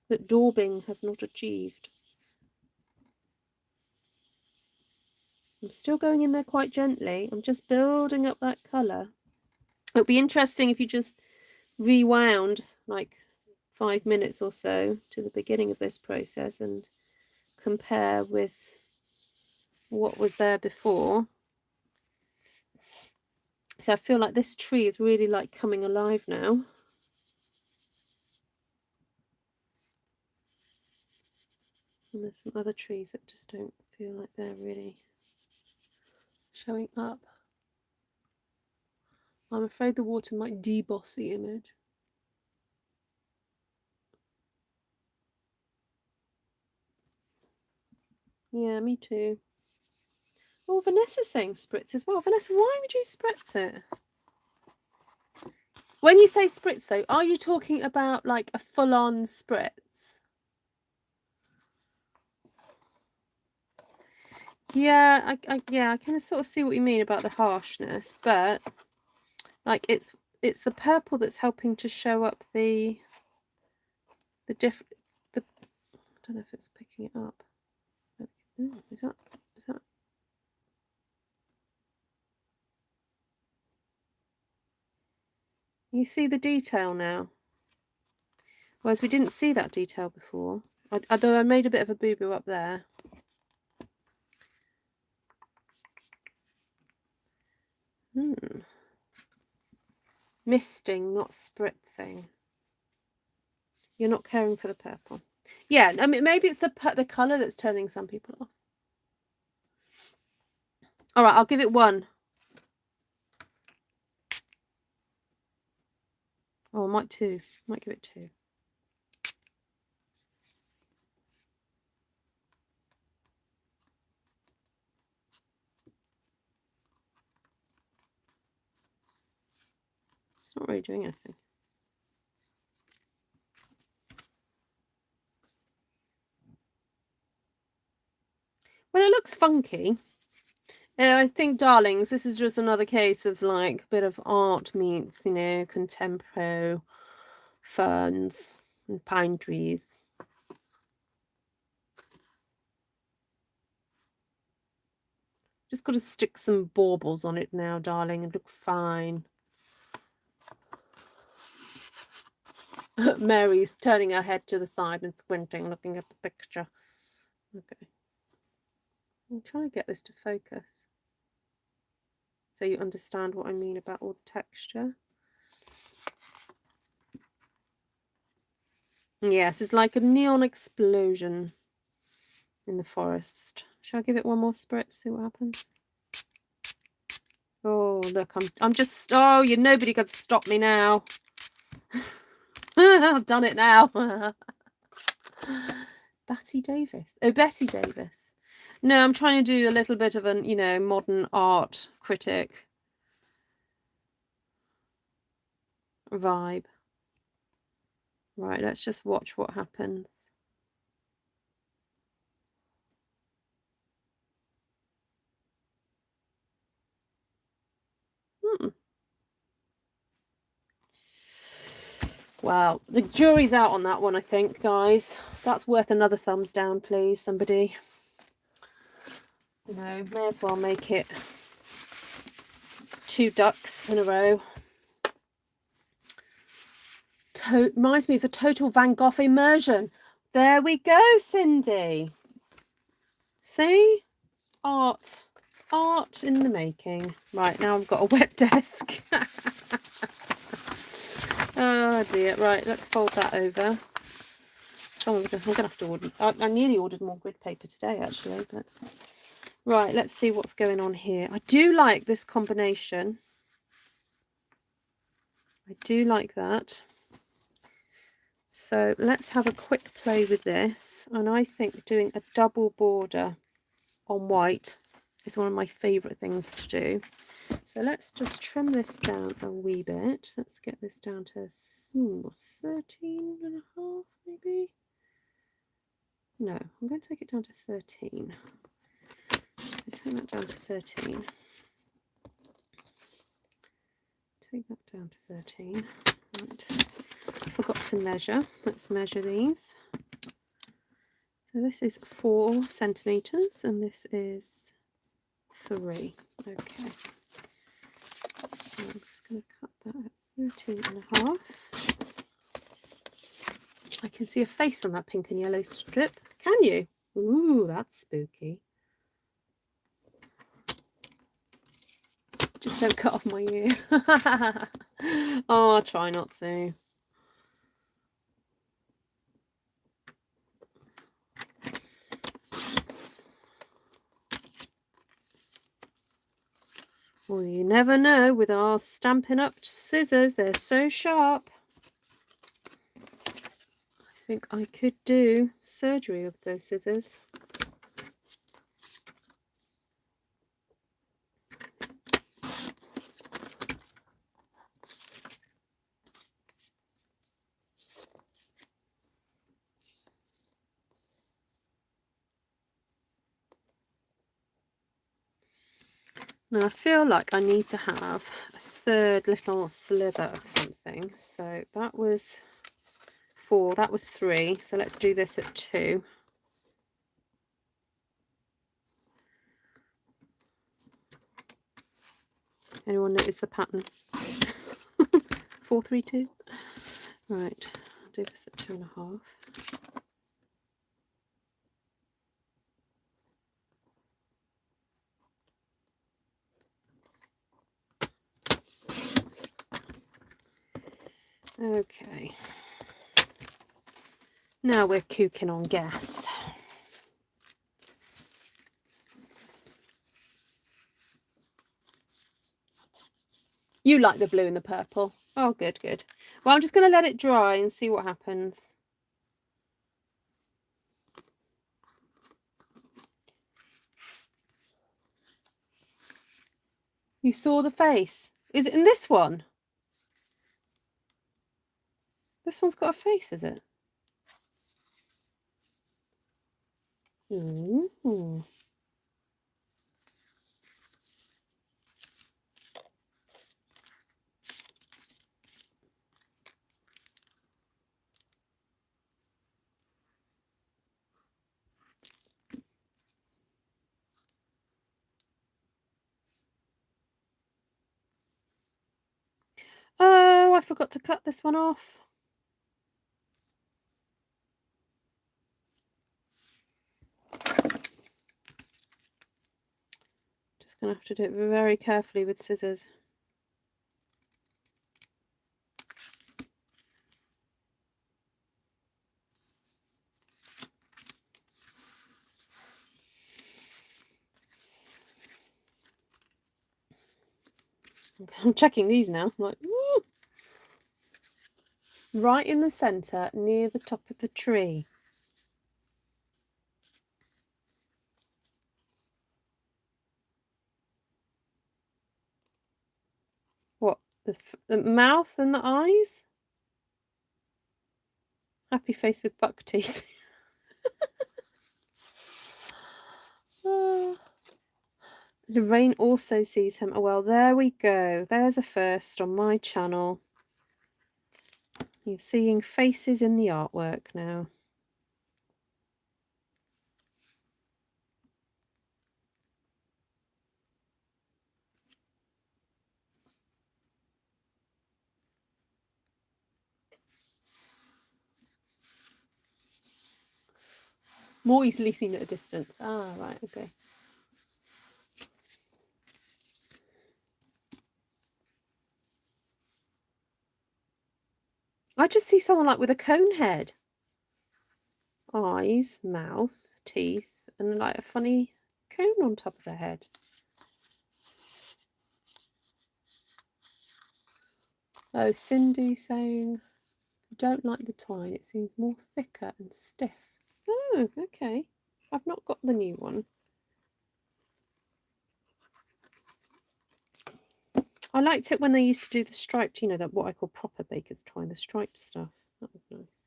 that daubing has not achieved? I'm still going in there quite gently. I'm just building up that colour. It would be interesting if you just rewound like 5 minutes or so to the beginning of this process and compare with what was there before. So I feel like this tree is really like coming alive now. And there's some other trees that just don't feel like they're really showing up. I'm afraid the water might deboss the image. Yeah, me too. Oh, Vanessa's saying spritz as well. Vanessa, why would you spritz it? When you say spritz, though, are you talking about like a full-on spritz? Yeah, I kind of sort of see what you mean about the harshness, but like it's the purple that's helping to show up the I don't know if it's picking it up. Ooh, is that you see the detail now? Whereas we didn't see that detail before. Although I made a bit of a boo-boo up there. Misting, not spritzing. You're not caring for the purple. Yeah, I mean, maybe it's the colour that's turning some people off. All right, I'll give it 1. Oh, I might 2. Might give it 2. It's not really doing anything. Well, it looks funky. I think, darlings, this is just another case of like a bit of art meets, contemporary ferns and pine trees. Just got to stick some baubles on it now, darling, and look fine. Mary's turning her head to the side and squinting, looking at the picture. Okay. I'm trying to get this to focus so you understand what I mean about all the texture. Yes, it's like a neon explosion in the forest. Shall I give it one more spritz, see what happens? Oh, look, I'm just, nobody can stop me now. I've done it now. Betty Davis. Oh, Betty Davis. No, I'm trying to do a little bit of an, you know, modern art critic vibe. Right, let's just watch what happens. Wow, the jury's out on that one, I think, guys. That's worth another thumbs down, please, somebody. You know, may as well make it 2 ducks in a row. Reminds me of a total Van Gogh immersion. There we go, Cindy. See? Art in the making. Right, now I've got a wet desk. Oh dear. Right, let's fold that over. I'm gonna have to order. I nearly ordered more grid paper today, actually. But right, let's see what's going on here. I do like this combination. I do like that. So let's have a quick play with this. And I think doing a double border on white is one of my favourite things to do. So let's just trim this down a wee bit. Let's get this down to 13 and a half, maybe. No, I'm going to take it down to 13. Take that down to 13. Take that down to 13. Right. I forgot to measure. Let's measure these. So this is 4 centimetres and this is 3. Okay. So I'm just going to cut that at 13 and a half. I can see a face on that pink and yellow strip. Can you? Ooh, that's spooky. Just don't cut off my ear. Oh, I'll try not to. Well, you never know with our Stampin' Up scissors. They're so sharp. I think I could do surgery with those scissors. Now I feel like I need to have a third little sliver of something. So that was 4, that was 3. So let's do this at 2. Anyone notice the pattern? 4, 3, 2. Right, I'll do this at 2.5. Okay. Now we're cooking on gas. You like the blue and the purple. Oh, good, good. Well, I'm just going to let it dry and see what happens. You saw the face. Is it in this one? This one's got a face, is it? Ooh. Oh, I forgot to cut this one off. Just going to have to do it very carefully with scissors. Okay, I'm checking these now. I'm like, woo! Right in the centre, near the top of the tree. the mouth and the eyes. Happy face with buck teeth. Lorraine also sees him. Oh, well, there we go. There's a first on my channel. You're seeing faces in the artwork now. More easily seen at a distance. Ah, right, okay. I just see someone like with a cone head. Eyes, mouth, teeth, and like a funny cone on top of their head. Oh, Cindy saying, I don't like the twine. It seems more thicker and stiff. Oh, okay. I've not got the new one. I liked it when they used to do the striped, you know, that what I call proper baker's twine, the striped stuff. That was nice.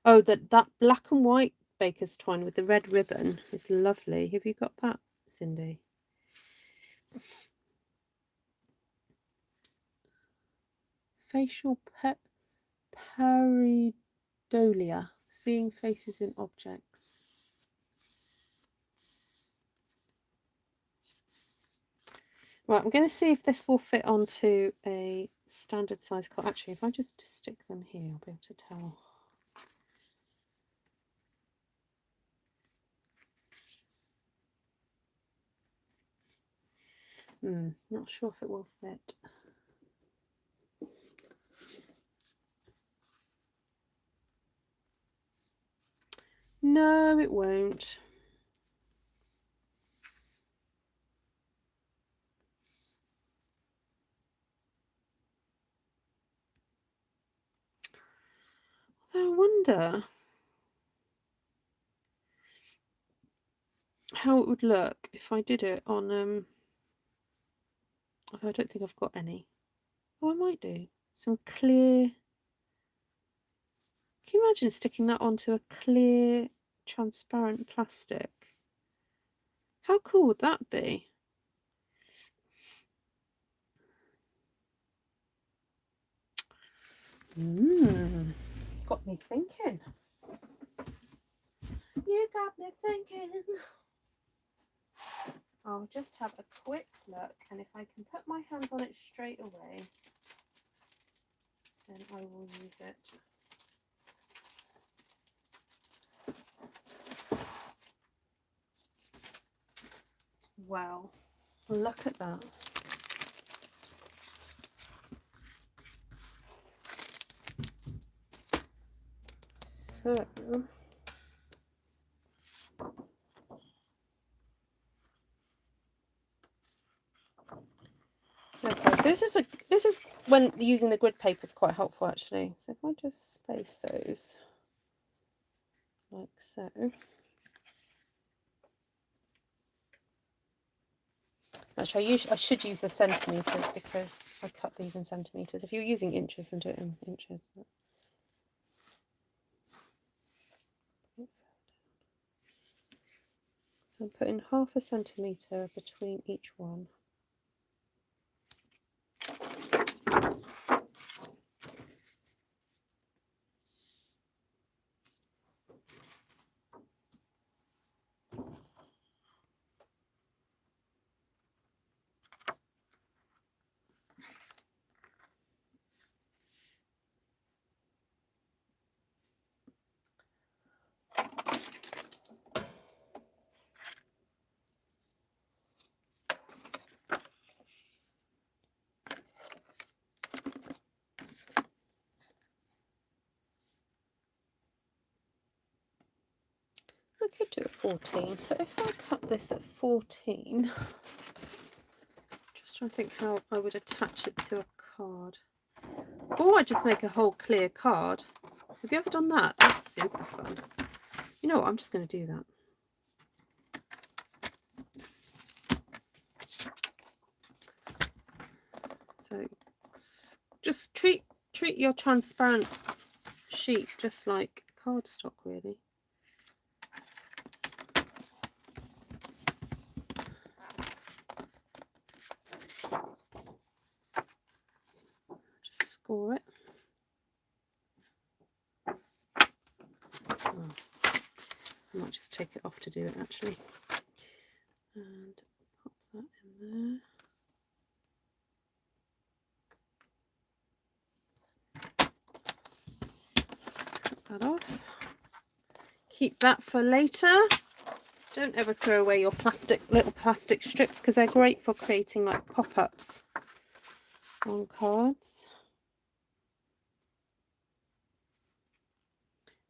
Oh, that black and white baker's twine with the red ribbon is lovely. Have you got that, Cindy? Facial pareidolia, seeing faces in objects. Right, I'm going to see if this will fit onto a standard size card. Actually, if I just stick them here, I'll be able to tell. Not sure if it will fit. No, it won't. Although I wonder how it would look if I did it on although I don't think I've got any. Oh, I might do some clear. Can you imagine sticking that onto a clear transparent plastic? How cool would that be? Got me thinking. You got me thinking. I'll just have a quick look, and if I can put my hands on it straight away, then I will use it. Wow, look at that. So okay, so this is when using the grid paper is quite helpful actually. So if I just space those like so. Actually, I should use the centimetres because I cut these in centimetres. If you're using inches, then do it in inches. But... so I'm putting 1/2 centimetre between each one. I could do a 14. So if I cut this at 14, just trying to think how I would attach it to a card. Or I just make a whole clear card. Have you ever done that? That's super fun. You know what? I'm just going to do that. So just treat your transparent sheet just like cardstock, really. Just score it. Oh, I might just take it off to do it actually. And pop that in there. Cut that off. Keep that for later. Don't ever throw away your little plastic strips because they're great for creating like pop-ups on cards.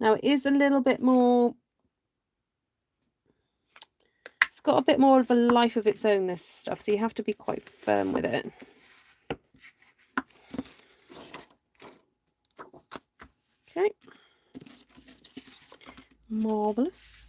Now it is a little bit more, it's got a bit more of a life of its own, this stuff, so you have to be quite firm with it. Okay, marvellous.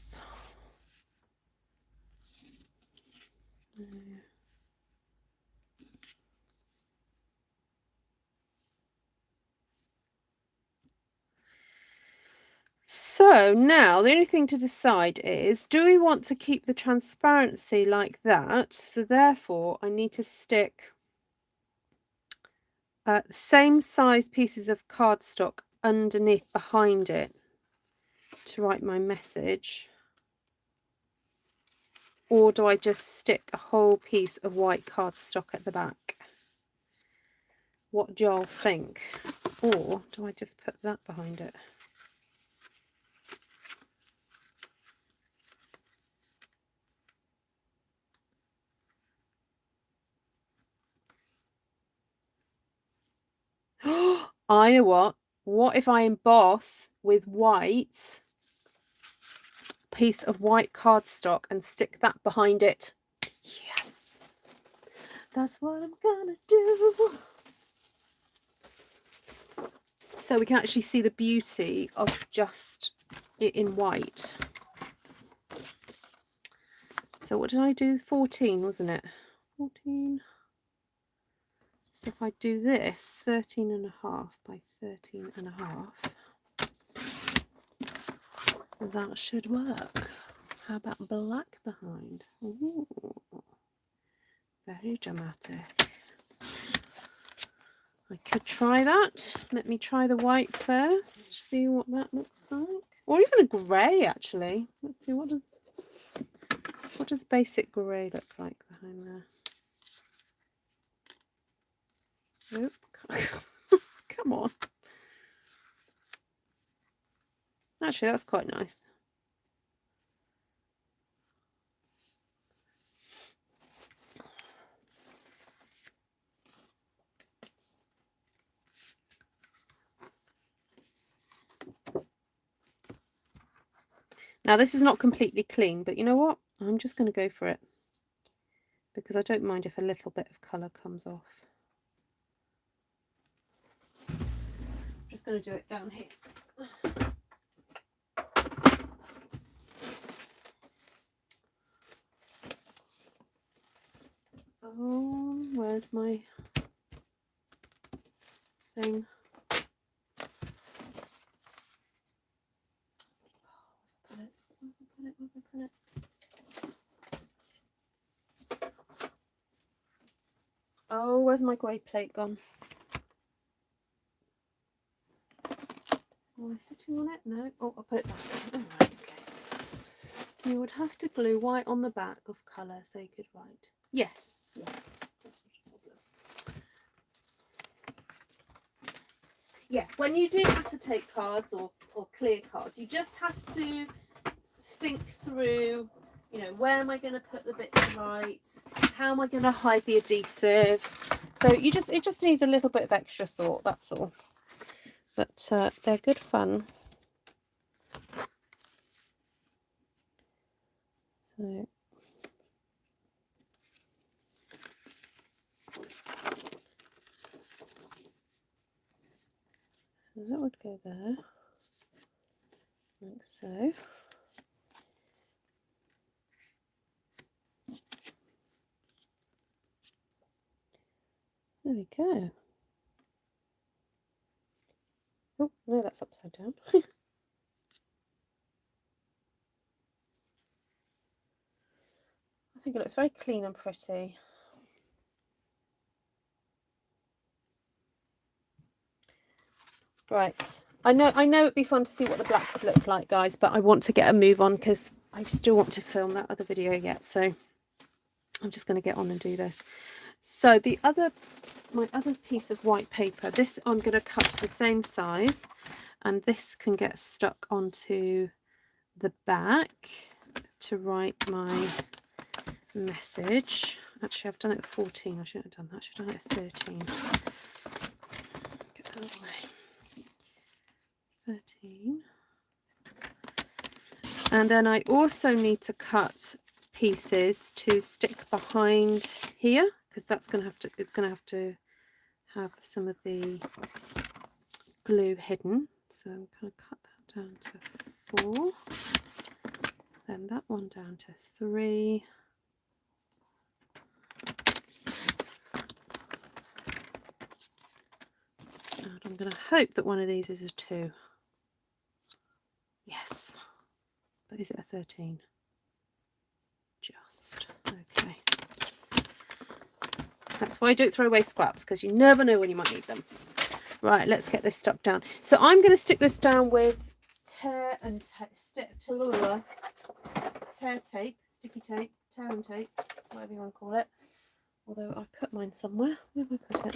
So now the only thing to decide is, do we want to keep the transparency like that? So therefore I need to stick the same size pieces of cardstock underneath behind it to write my message. Or do I just stick a whole piece of white cardstock at the back? What do y'all think? Or do I just put that behind it? I know what. What if I emboss with white, piece of white cardstock, and stick that behind it? Yes, that's what I'm gonna do. So we can actually see the beauty of just it in white. So what did I do? 14, wasn't it? 14. So if I do this, 13.5 by 13.5, that should work. How about black behind? Ooh, very dramatic. I could try that. Let me try the white first, see what that looks like. Or even a grey, actually. Let's see, what does basic grey look like behind there? Nope. Come on. Actually, that's quite nice. Now, this is not completely clean, but you know what? I'm just going to go for it because I don't mind if a little bit of colour comes off. I'm just going to do it down here. Oh, where's my thing? Put it. Oh, where's my grey plate gone? Am I sitting on it? No. Oh, I'll put it back. Oh, right, okay. You would have to glue white on the back of colour so you could write. Yes. Yes. That's not a problem. Yeah, when you do acetate cards or clear cards, you just have to think through, you know, where am I going to put the bits to write? How am I going to hide the adhesive? So it just needs a little bit of extra thought, that's all. But they're good fun. So that would go there, like so. There we go. Oh, no, that's upside down. I think it looks very clean and pretty. Right. I know it'd be fun to see what the black would look like, guys, but I want to get a move on because I still want to film that other video yet. So I'm just going to get on and do this. So my other piece of white paper, this I'm going to cut the same size, and this can get stuck onto the back to write my message. Actually, I've done it at 14. I shouldn't have done that. I should have done it at 13. Get that away. 13. And then I also need to cut pieces to stick behind here, because that's going to have to, it's going to have some of the glue hidden. So I'm going to cut that down to 4, then that one down to 3, and I'm going to hope that one of these is a 2. Yes, but is it a 13? Just okay. That's why I don't throw away scraps, because you never know when you might need them. Right, let's get this stuck down. So I'm going to stick this down with tear and sticky tape, whatever you want to call it. Although I put mine somewhere. Where have I put it?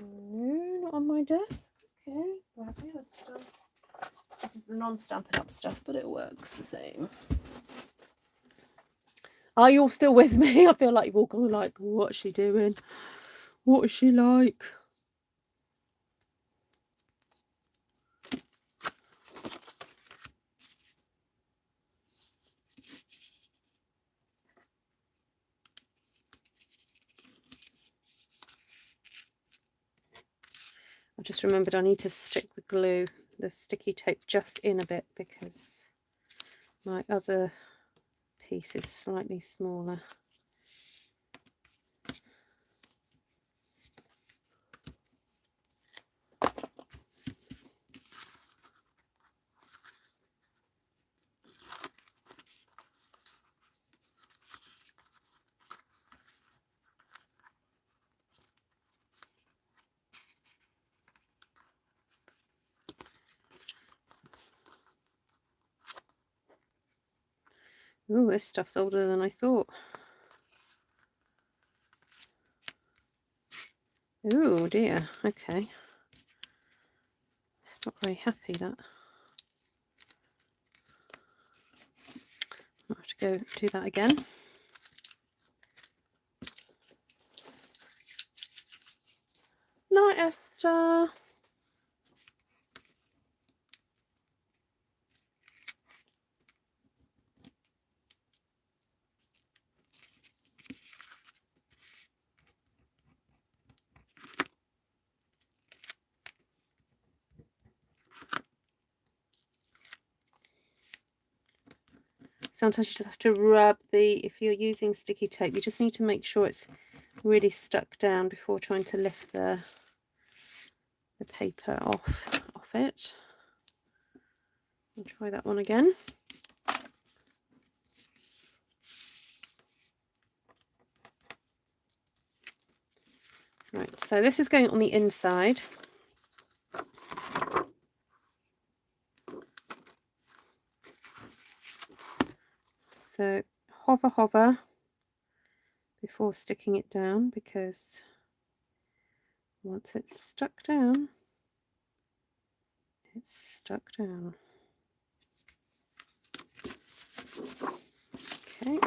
No, not on my desk. Okay, grab the other stuff. This is the non-Stampin' Up stuff, but it works the same. Are you all still with me? I feel like you've all gone like, what's she doing? What is she like? I just remembered I need to stick the glue, the sticky tape, just in a bit because my other piece is slightly smaller. Ooh, this stuff's older than I thought. Ooh dear, okay. It's not very happy, that. I'll have to go do that again. Night, Esther. Sometimes you just have to rub if you're using sticky tape, you just need to make sure it's really stuck down before trying to lift the paper off it. I'll try that one again. Right, so this is going on the inside. So hover before sticking it down, because once it's stuck down, it's stuck down. Okay.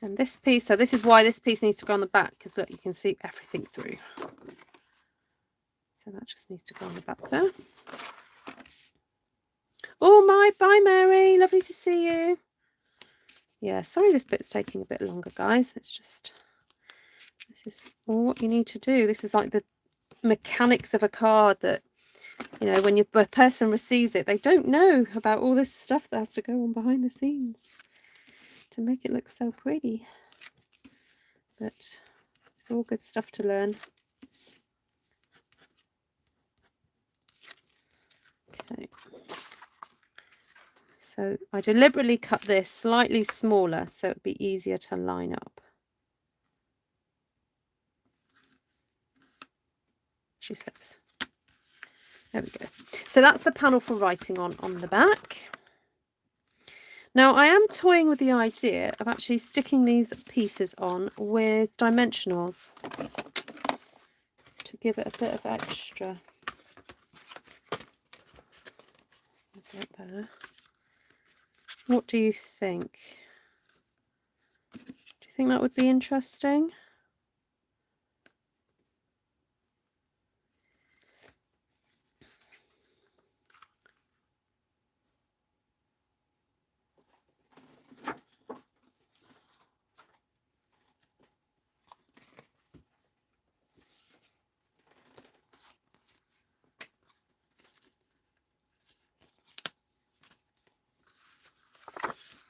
And this piece, so this is why this piece needs to go on the back, because look, you can see everything through. So that just needs to go on the back there. Oh my, bye Mary, lovely to see you. Yeah, sorry this bit's taking a bit longer, guys. It's just, this is all what you need to do. This is like the mechanics of a card that, you know, when a person receives it, they don't know about all this stuff that has to go on behind the scenes. to make it look so pretty. But it's all good stuff to learn. Okay. So I deliberately cut this slightly smaller so it would be easier to line up. She says. There we go. So that's the panel for writing on the back. Now I am toying with the idea of actually sticking these pieces on with dimensionals to give it a bit of extra. Right there. What do you think? Do you think that would be interesting?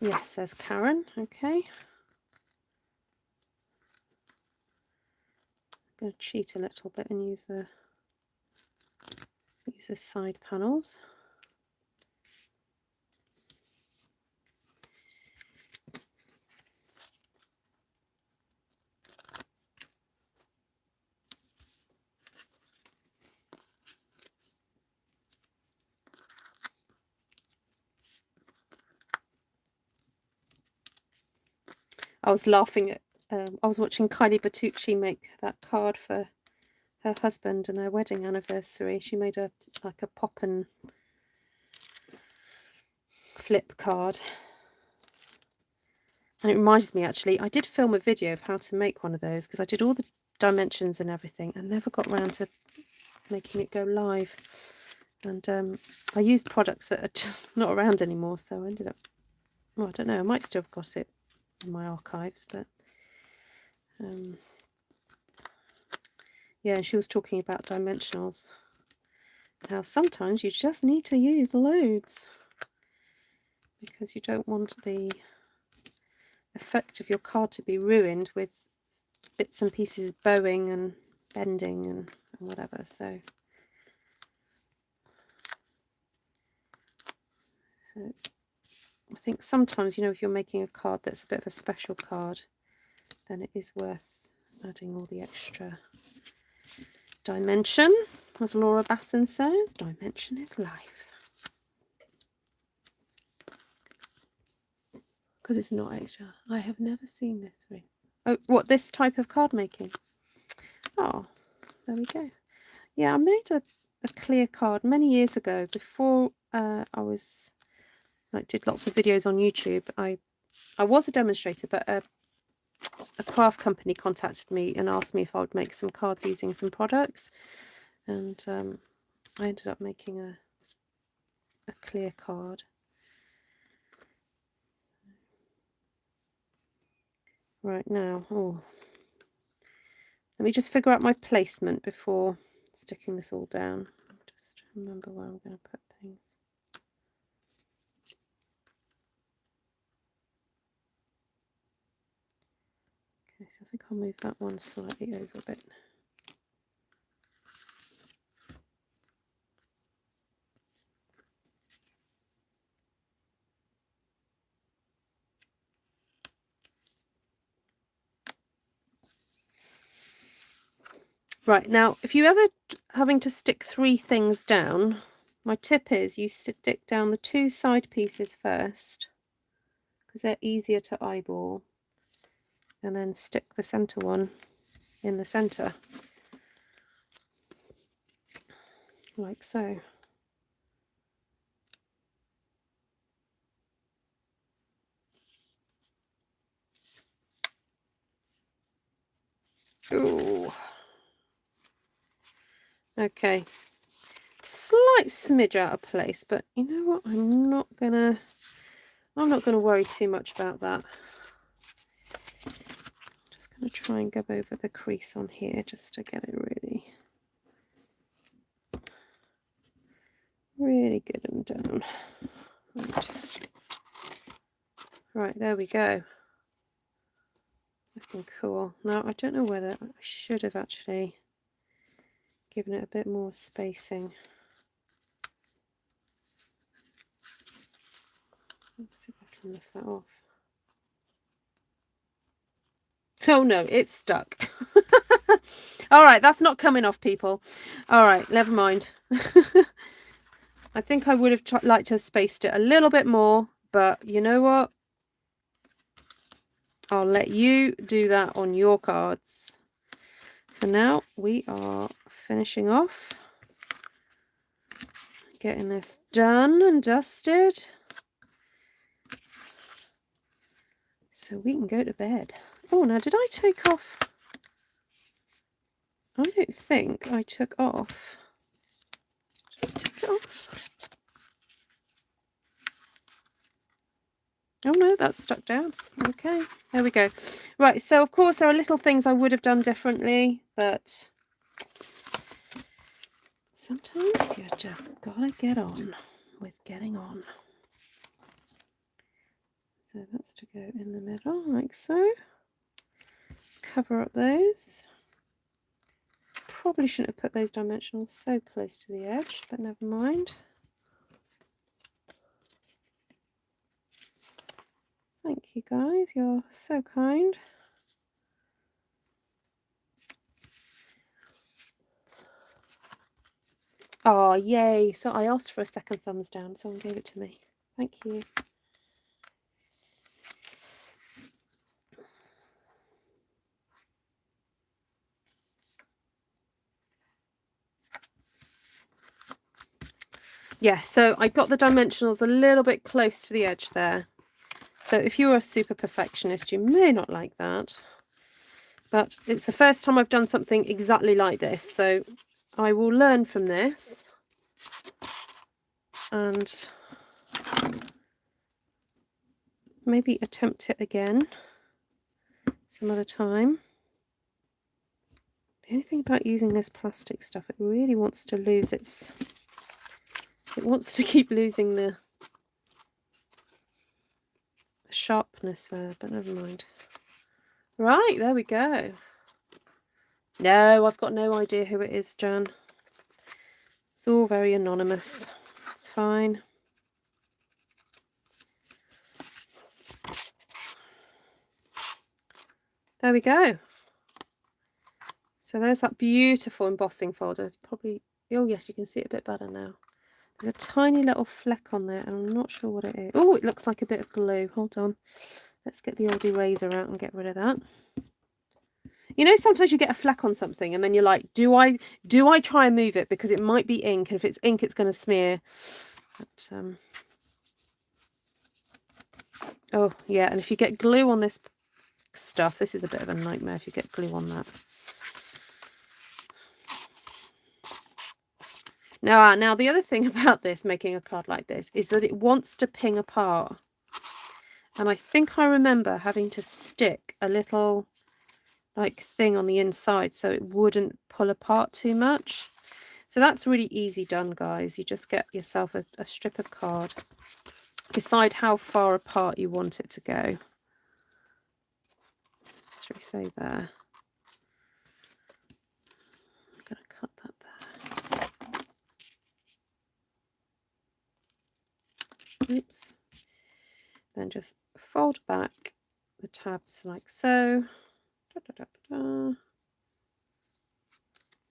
Yes, there's Karen. Okay. I'm going to cheat a little bit and use the side panels. I was laughing at, I was watching Kylie Bertucci make that card for her husband and their wedding anniversary. She made like a pop and flip card. And it reminds me, actually, I did film a video of how to make one of those because I did all the dimensions and everything and never got around to making it go live. And I used products that are just not around anymore, so I ended up, well, I don't know, I might still have got it in my archives, but yeah, she was talking about dimensionals and how sometimes you just need to use loads because you don't want the effect of your card to be ruined with bits and pieces bowing and bending and whatever. So I think sometimes, you know, if you're making a card that's a bit of a special card, then it is worth adding all the extra dimension. As Laura Basson says, dimension is life. Because it's not extra. I have never seen this ring. Oh, what, this type of card making? Oh, there we go. Yeah, I made a clear card many years ago before I did lots of videos on YouTube. I was a demonstrator, but a craft company contacted me and asked me if I would make some cards using some products, and I ended up making a clear card. Right now, let me just figure out my placement before sticking this all down. Just remember where I'm going to put things. Okay, so I think I'll move that one slightly over a bit. Right, now if you're ever having to stick 3 things down, my tip is you stick down the 2 side pieces first because they're easier to eyeball, and then stick the centre one in the centre, like so. Ooh. Okay, slight smidge out of place, but you know what, I'm not gonna worry too much about that. Just gonna try and go over the crease on here just to get it really good and down. Right. Right, there we go. Looking cool. Now, I don't know whether I should have actually given it a bit more spacing. Let's see if I can lift that off. Oh no, it's stuck. All right, that's not coming off, people. All right, never mind. I think I would have liked to have spaced it a little bit more, but you know what? I'll let you do that on your cards. For now, we are finishing off, getting this done and dusted, so we can go to bed. Oh, now did I take off? I don't think I took off. Did I take it off? Oh no, that's stuck down. Okay, there we go. Right, so of course there are little things I would have done differently, but sometimes you just gotta get on with getting on. So that's to go in the middle, like so. Cover up those. Probably shouldn't have put those dimensionals so close to the edge, but never mind. Thank you guys, you're so kind. Oh, yay. So I asked for a second thumbs down, someone gave it to me. Thank you. Yeah, so I got the dimensionals a little bit close to the edge there. So if you're a super perfectionist, you may not like that. But it's the first time I've done something exactly like this. So I will learn from this and maybe attempt it again some other time. The only thing about using this plastic stuff, it really wants to lose its... It wants to keep losing the sharpness there, but never mind. Right, there we go. No, I've got no idea who it is, Jan. It's all very anonymous. It's fine. There we go. So there's that beautiful embossing folder. It's probably... Oh, yes, you can see it a bit better now. There's a tiny little fleck on there, and I'm not sure what it is. Oh, it looks like a bit of glue. Hold on. Let's get the old eraser out and get rid of that. You know, sometimes you get a fleck on something and then you're like, do I try and move it because it might be ink, and if it's ink it's going to smear. But, oh yeah, and if you get glue on this stuff, this is a bit of a nightmare if you get glue on that. Now the other thing about this, making a card like this, is that it wants to ping apart. And I think I remember having to stick a little like thing on the inside so it wouldn't pull apart too much. So that's really easy done, guys. You just get yourself a strip of card. Decide how far apart you want it to go. Should we say there? I'm going to cut that there. Oops. Then just fold back the tabs like so. Da, da, da, da, da.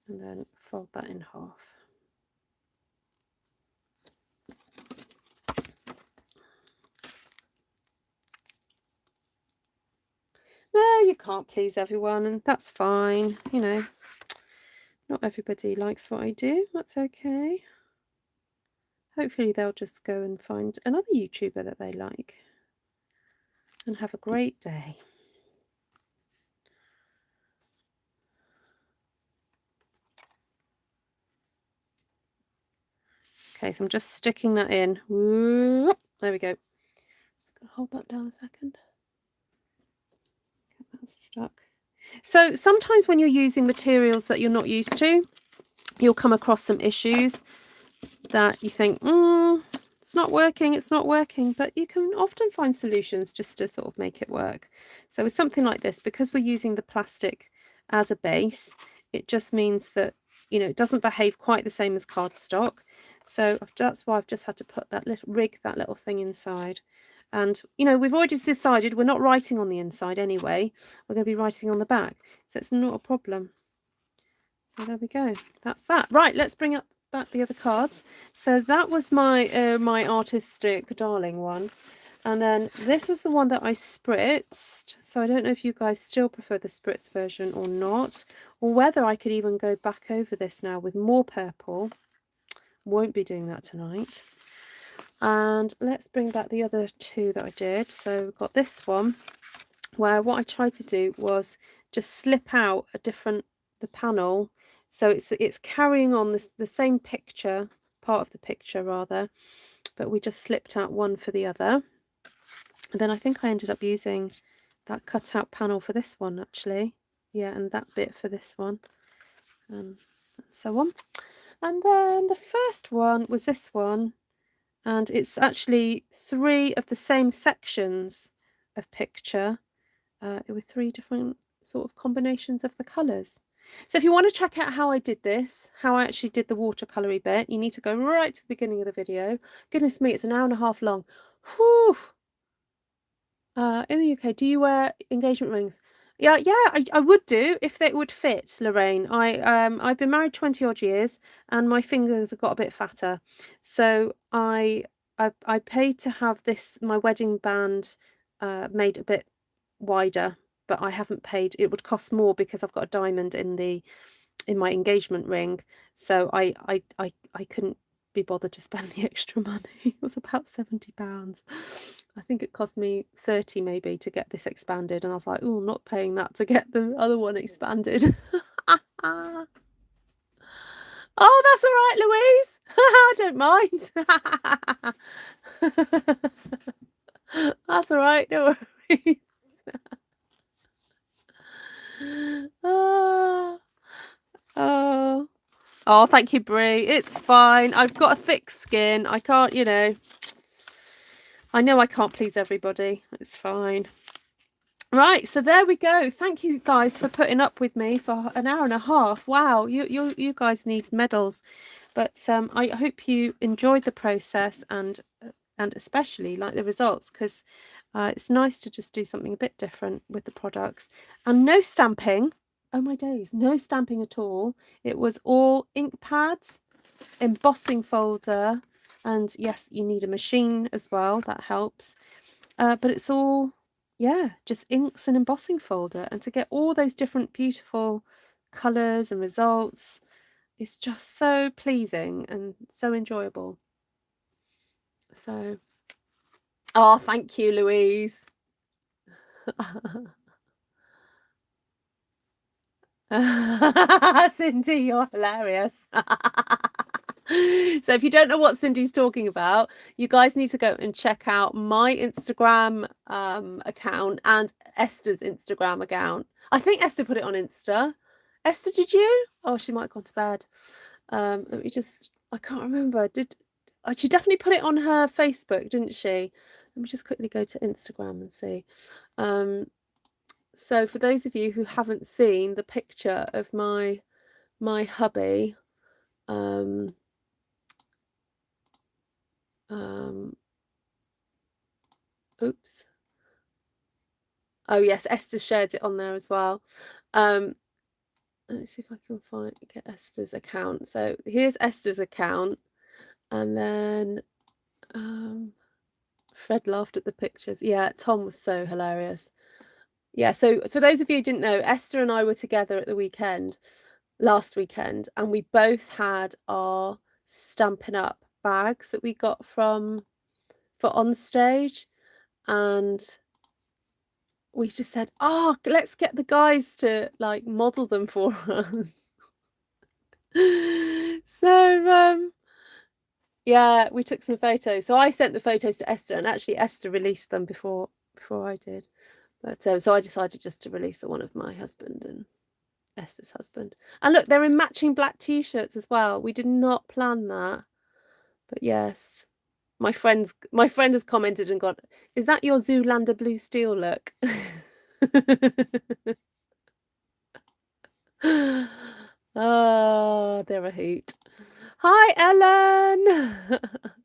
And then fold that in half. No, you can't please everyone, and that's fine. You know, not everybody likes what I do. That's okay. Hopefully they'll just go and find another YouTuber that they like and have a great day. Okay, so I'm just sticking that in. Whoop, there we go. Just gonna hold that down a second. Get that stuck. So sometimes when you're using materials that you're not used to, you'll come across some issues that you think, it's not working, it's not working, but you can often find solutions just to sort of make it work. So with something like this, because we're using the plastic as a base, it just means that, you know, it doesn't behave quite the same as cardstock. So that's why I've just had to put that little thing inside. And, you know, we've already decided we're not writing on the inside anyway. We're going to be writing on the back. So it's not a problem. So there we go. That's that. Right, let's bring up back the other cards. So that was my my artistic darling one. And then this was the one that I spritzed. So I don't know if you guys still prefer the spritz version or not, or whether I could even go back over this now with more purple. Won't be doing that tonight. And let's bring back the other two that I did. So we've got this one where what I tried to do was just slip out the panel, so it's carrying on the same picture, part of the picture rather, but we just slipped out one for the other. And then I think I ended up using that cutout panel for this one actually, yeah, and that bit for this one, and so on. And then the first one was this one, and it's actually 3 of the same sections of picture with 3 different sort of combinations of the colours. So if you want to check out how I did this, how I actually did the watercolory bit, you need to go right to the beginning of the video. Goodness me, it's an hour and a half long. Whew. In the UK, do you wear engagement rings? Yeah, I would do if they would fit, Lorraine. I've been married 20 odd years and my fingers have got a bit fatter. So I paid to have my wedding band made a bit wider, but I haven't paid. It would cost more because I've got a diamond in my engagement ring. So I couldn't be bothered to spend the extra money. It was about £70. I think it cost me 30 maybe to get this expanded, and I was like, oh, I'm not paying that to get the other one expanded. Oh, that's all right, Louise. I don't mind. That's all right, don't worry. Oh, thank you, Brie. It's fine. I've got a thick skin. I can't, you know. I know I can't please everybody. It's fine. Right, so there we go. Thank you guys for putting up with me for an hour and a half. Wow, you guys need medals. But I hope you enjoyed the process and especially like the results, because it's nice to just do something a bit different with the products. And no stamping. Oh my days, no stamping at all. It was all ink pads, embossing folder, and yes, you need a machine as well, that helps. But it's all, yeah, just inks and embossing folder. And to get all those different beautiful colours and results, it's just so pleasing and so enjoyable. So, oh, thank you, Louise. Cindy, you're hilarious. So if you don't know what Cindy's talking about, you guys need to go and check out my Instagram account and Esther's Instagram account. I think Esther put it on Insta. Esther, did you? Oh, she might have gone to bed. Let me just, I can't remember. She definitely put it on her Facebook, didn't she? Let me just quickly go to Instagram and see. So for those of you who haven't seen the picture of my hubby, oops. Oh yes, Esther shared it on there as well. Let's see if I can get Esther's account. So here's Esther's account, and then Fred laughed at the pictures. Yeah, Tom was so hilarious. Yeah, so for those of you who didn't know, Esther and I were together at the last weekend, and we both had our Stampin' Up bags that we got for on stage, and we just said, oh, let's get the guys to like model them for us. So yeah, we took some photos. So I sent the photos to Esther, and actually Esther released them before I did. But so I decided just to release the one of my husband and Esther's husband. And look, they're in matching black t-shirts as well. We did not plan that, but yes. My friend has commented and gone, "Is that your Zoolander blue steel look?" Oh, they're a hoot. Hi, Ellen.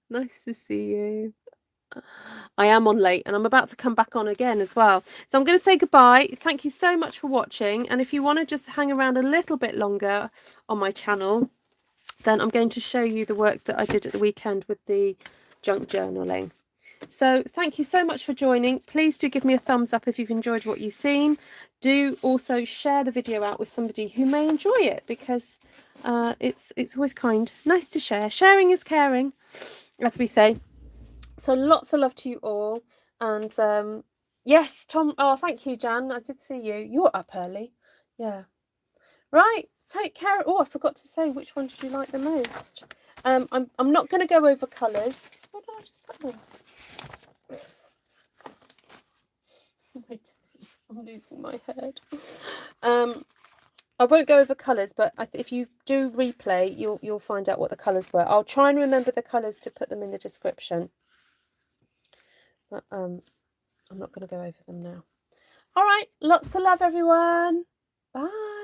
Nice to see you. I am on late and I'm about to come back on again as well. So I'm going to say goodbye. Thank you so much for watching. And if you want to just hang around a little bit longer on my channel, then I'm going to show you the work that I did at the weekend with the junk journaling. So thank you so much for joining. Please do give me a thumbs up if you've enjoyed what you've seen. Do also share the video out with somebody who may enjoy it, because it's always nice to share. Sharing is caring, as we say. So lots of love to you all. And yes, Tom, oh, thank you, Jan. I did see you. You're up early. Yeah. Right, take care. Oh, I forgot to say, which one did you like the most? I'm not going to go over colours. Where did I just put them? Wait, I'm losing my head. I won't go over colours, but if you do replay, you'll find out what the colours were. I'll try and remember the colours to put them in the description. But I'm not going to go over them now. All right, lots of love, everyone. Bye.